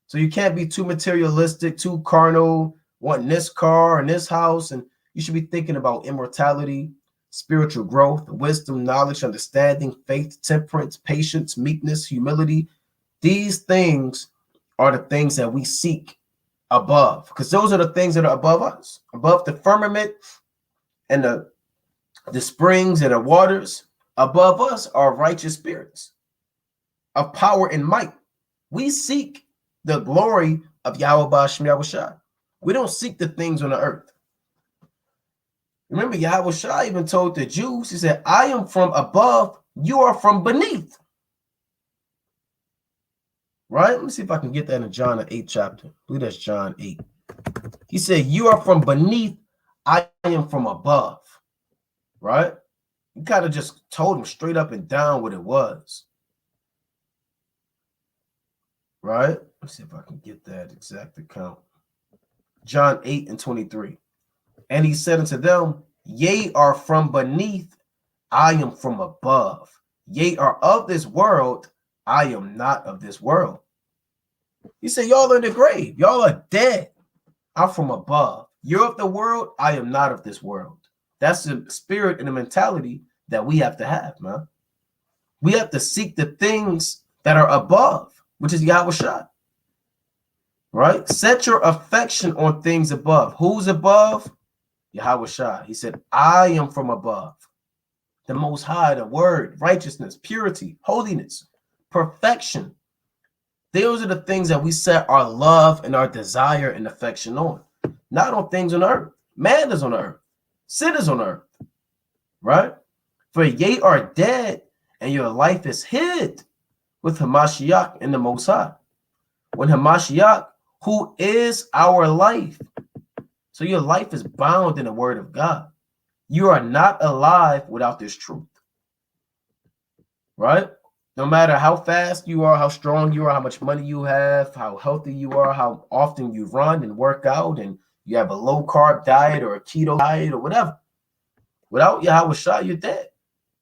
So you can't be too materialistic, too carnal, wanting this car and this house. And you should be thinking about immortality, spiritual growth, wisdom, knowledge, understanding, faith, temperance, patience, meekness, humility. These things are the things that we seek above, because those are the things that are above us, above the firmament and the springs and the waters. Above us are righteous spirits of power and might. We seek the glory of Yahweh Ba'ashem Yahweh Shai. We don't seek the things on the earth. Remember, Yahweh Shai even told the Jews, he said, I am from above, you are from beneath. Right? Let me see if I can get that in John the 8th chapter. I believe that's John 8. He said, you are from beneath, I am from above. Right? He kind of just told him straight up and down what it was. Right? Let's see if I can get that exact account. John 8 and 23. And he said unto them, ye are from beneath, I am from above. Ye are of this world, I am not of this world. He said, y'all are in the grave. Y'all are dead. I'm from above. You're of the world, I am not of this world. That's the spirit and the mentality that we have to have, man. We have to seek the things that are above, which is Yahweh Shai. Right? Set your affection on things above. Who's above? Yahweh Shai. He said, I am from above. The Most High, the word, righteousness, purity, holiness, perfection. Those are the things that we set our love and our desire and affection on. Not on things on earth. Man is on earth. Sin is on earth. Right? For ye are dead, and your life is hid with Hamashiach in the Most High. When Hamashiach, who is our life. So your life is bound in the word of God. You are not alive without this truth. Right? No matter how fast you are, how strong you are, how much money you have, how healthy you are, how often you run and work out, and you have a low carb diet or a keto diet or whatever, without Yahweh Shah, you're dead.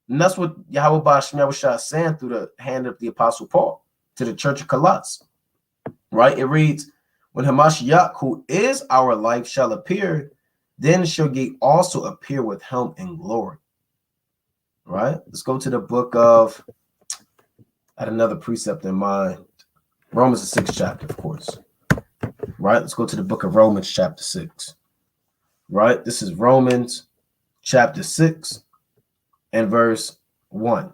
And that's what Yahweh Bashim Shah is saying through the hand of the Apostle Paul to the church of Cutz. Right? It reads, when Hamashiach, who is our life, shall appear, then shall ye also appear with him in glory. Right? Let's go to the book of, I had another precept in mind. Romans, the 6th chapter, of course. Right? Let's go to the book of Romans, chapter 6. Right? This is Romans, chapter 6, and verse 1.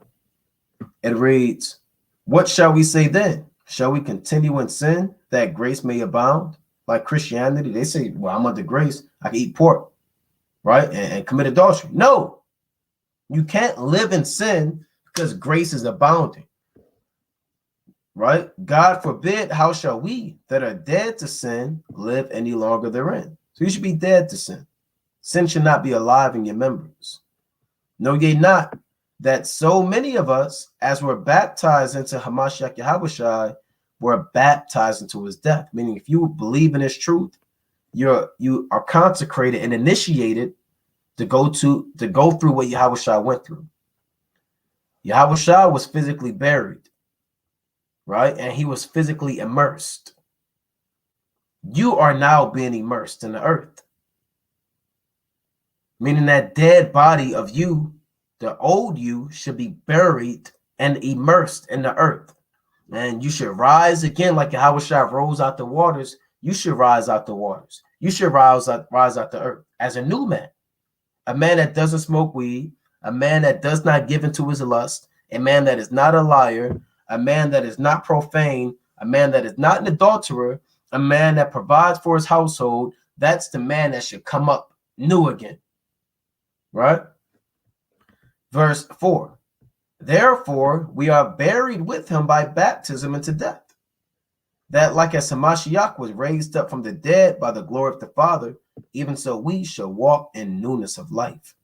It reads, what shall we say then? Shall we continue in sin that grace may abound? Like Christianity, they say, well, I'm under grace. I can eat pork, right? And commit adultery. No, you can't live in sin because grace is abounding, right? God forbid, how shall we that are dead to sin live any longer therein? So you should be dead to sin. Sin should not be alive in your members. Know ye not that so many of us, as were baptized into Hamashiach Yahushua, were baptized into his death? Meaning, if you believe in his truth, you are consecrated and initiated to go through what Yahushua went through. Yahushua was physically buried, right? And he was physically immersed. You are now being immersed in the earth. Meaning that dead body of you, the old you, should be buried and immersed in the earth. And you should rise again like Yahushua rose out the waters. You should rise out the waters. You should rise out the earth as a new man. A man that doesn't smoke weed. A man that does not give into his lust. A man that is not a liar. A man that is not profane. A man that is not an adulterer. A man that provides for his household. That's the man that should come up new again. Right? Verse 4. Therefore, we are buried with him by baptism into death, that like as Hamashiach was raised up from the dead by the glory of the Father, even so we shall walk in newness of life.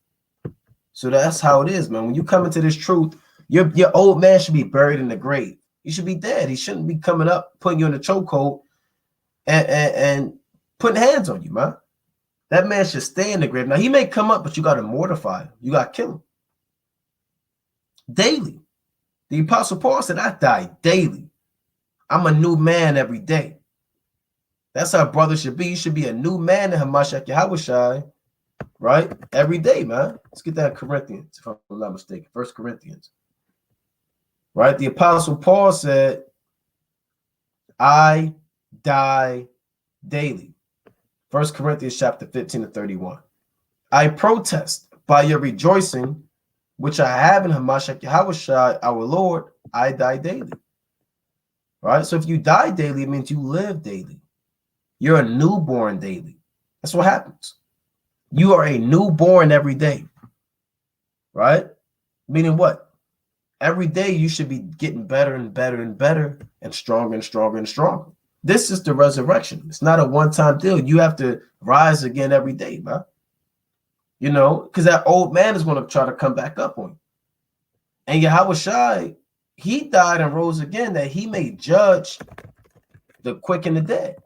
So that's how it is, man. When you come into this truth, your old man should be buried in the grave. He should be dead. He shouldn't be coming up, putting you in a chokehold and putting hands on you, man. That man should stay in the grave. Now, he may come up, but you got to mortify him. You got to kill him. Daily. The Apostle Paul said, I die daily. I'm a new man every day. That's how brothers should be. You should be a new man in Hamashiach Yahushua, right? Every day, man. Let's get that in Corinthians, if I'm not mistaken. 1 Corinthians. Right? The Apostle Paul said, I die daily. 1 Corinthians chapter 15 to 31. I protest by your rejoicing, which I have in Hamashiach Yahushua, our Lord, I die daily. Right? So if you die daily, it means you live daily. You're a newborn daily. That's what happens. You are a newborn every day. Right? Meaning what? Every day you should be getting better and better and better and stronger and stronger and stronger. This is the resurrection. It's not a one-time deal. You have to rise again every day, man. You know, because that old man is going to try to come back up on you. And Yahushua, he died and rose again that he may judge the quick and the dead.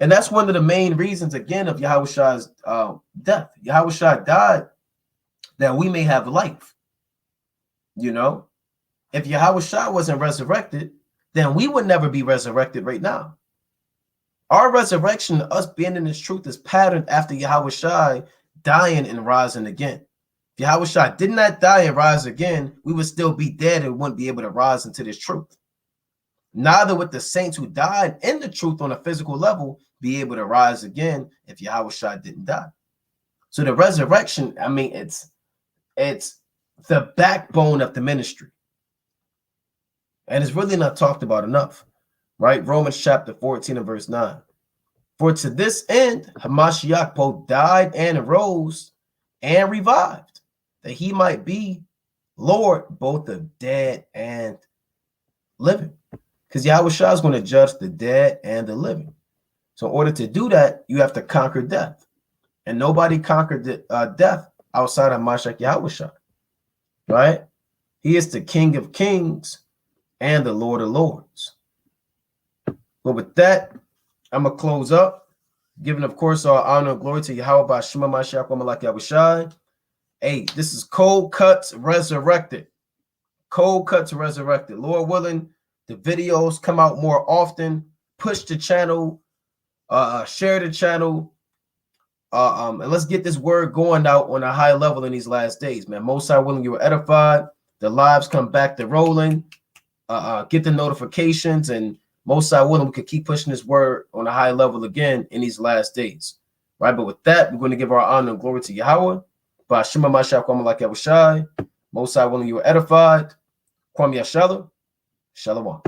And that's one of the main reasons, again, of Yahushua's death. Yahushua died that we may have life. You know, if Yahushua wasn't resurrected, then we would never be resurrected right now. Our resurrection, us being in this truth, is patterned after Yahushua dying and rising again. If Yahushua did not die and rise again, we would still be dead and wouldn't be able to rise into this truth. Neither would the saints who died in the truth on a physical level be able to rise again if Yahushua didn't die. So the resurrection, I mean, it's the backbone of the ministry. And it's really not talked about enough, right? Romans chapter 14 and verse 9. For to this end, Hamashiach both died and rose and revived, that he might be Lord both of dead and living. Because Yahushua is going to judge the dead and the living. So in order to do that, you have to conquer death. And nobody conquered death outside of Hamashiach Yahushua, right? He is the King of Kings and the Lord of Lords. But with that, I'm going to close up, giving, of course, our honor and glory to Yahweh by Shema Mashiach Malak Yahushai. Hey, this is Cold Cuts Resurrected. Cold Cuts Resurrected. Lord willing, the videos come out more often. Push the channel, share the channel, and let's get this word going out on a high level in these last days, man. Most High willing, you were edified. The lives come back to rolling. Get the notifications, and most High willing, we could keep pushing this word on a high level again in these last days, right? But with that, we're going to give our honor and glory to Yahweh. By Shema Mashiach Malak Yahushai. Most High willing, you were edified. Kwam Yashala. Shalom.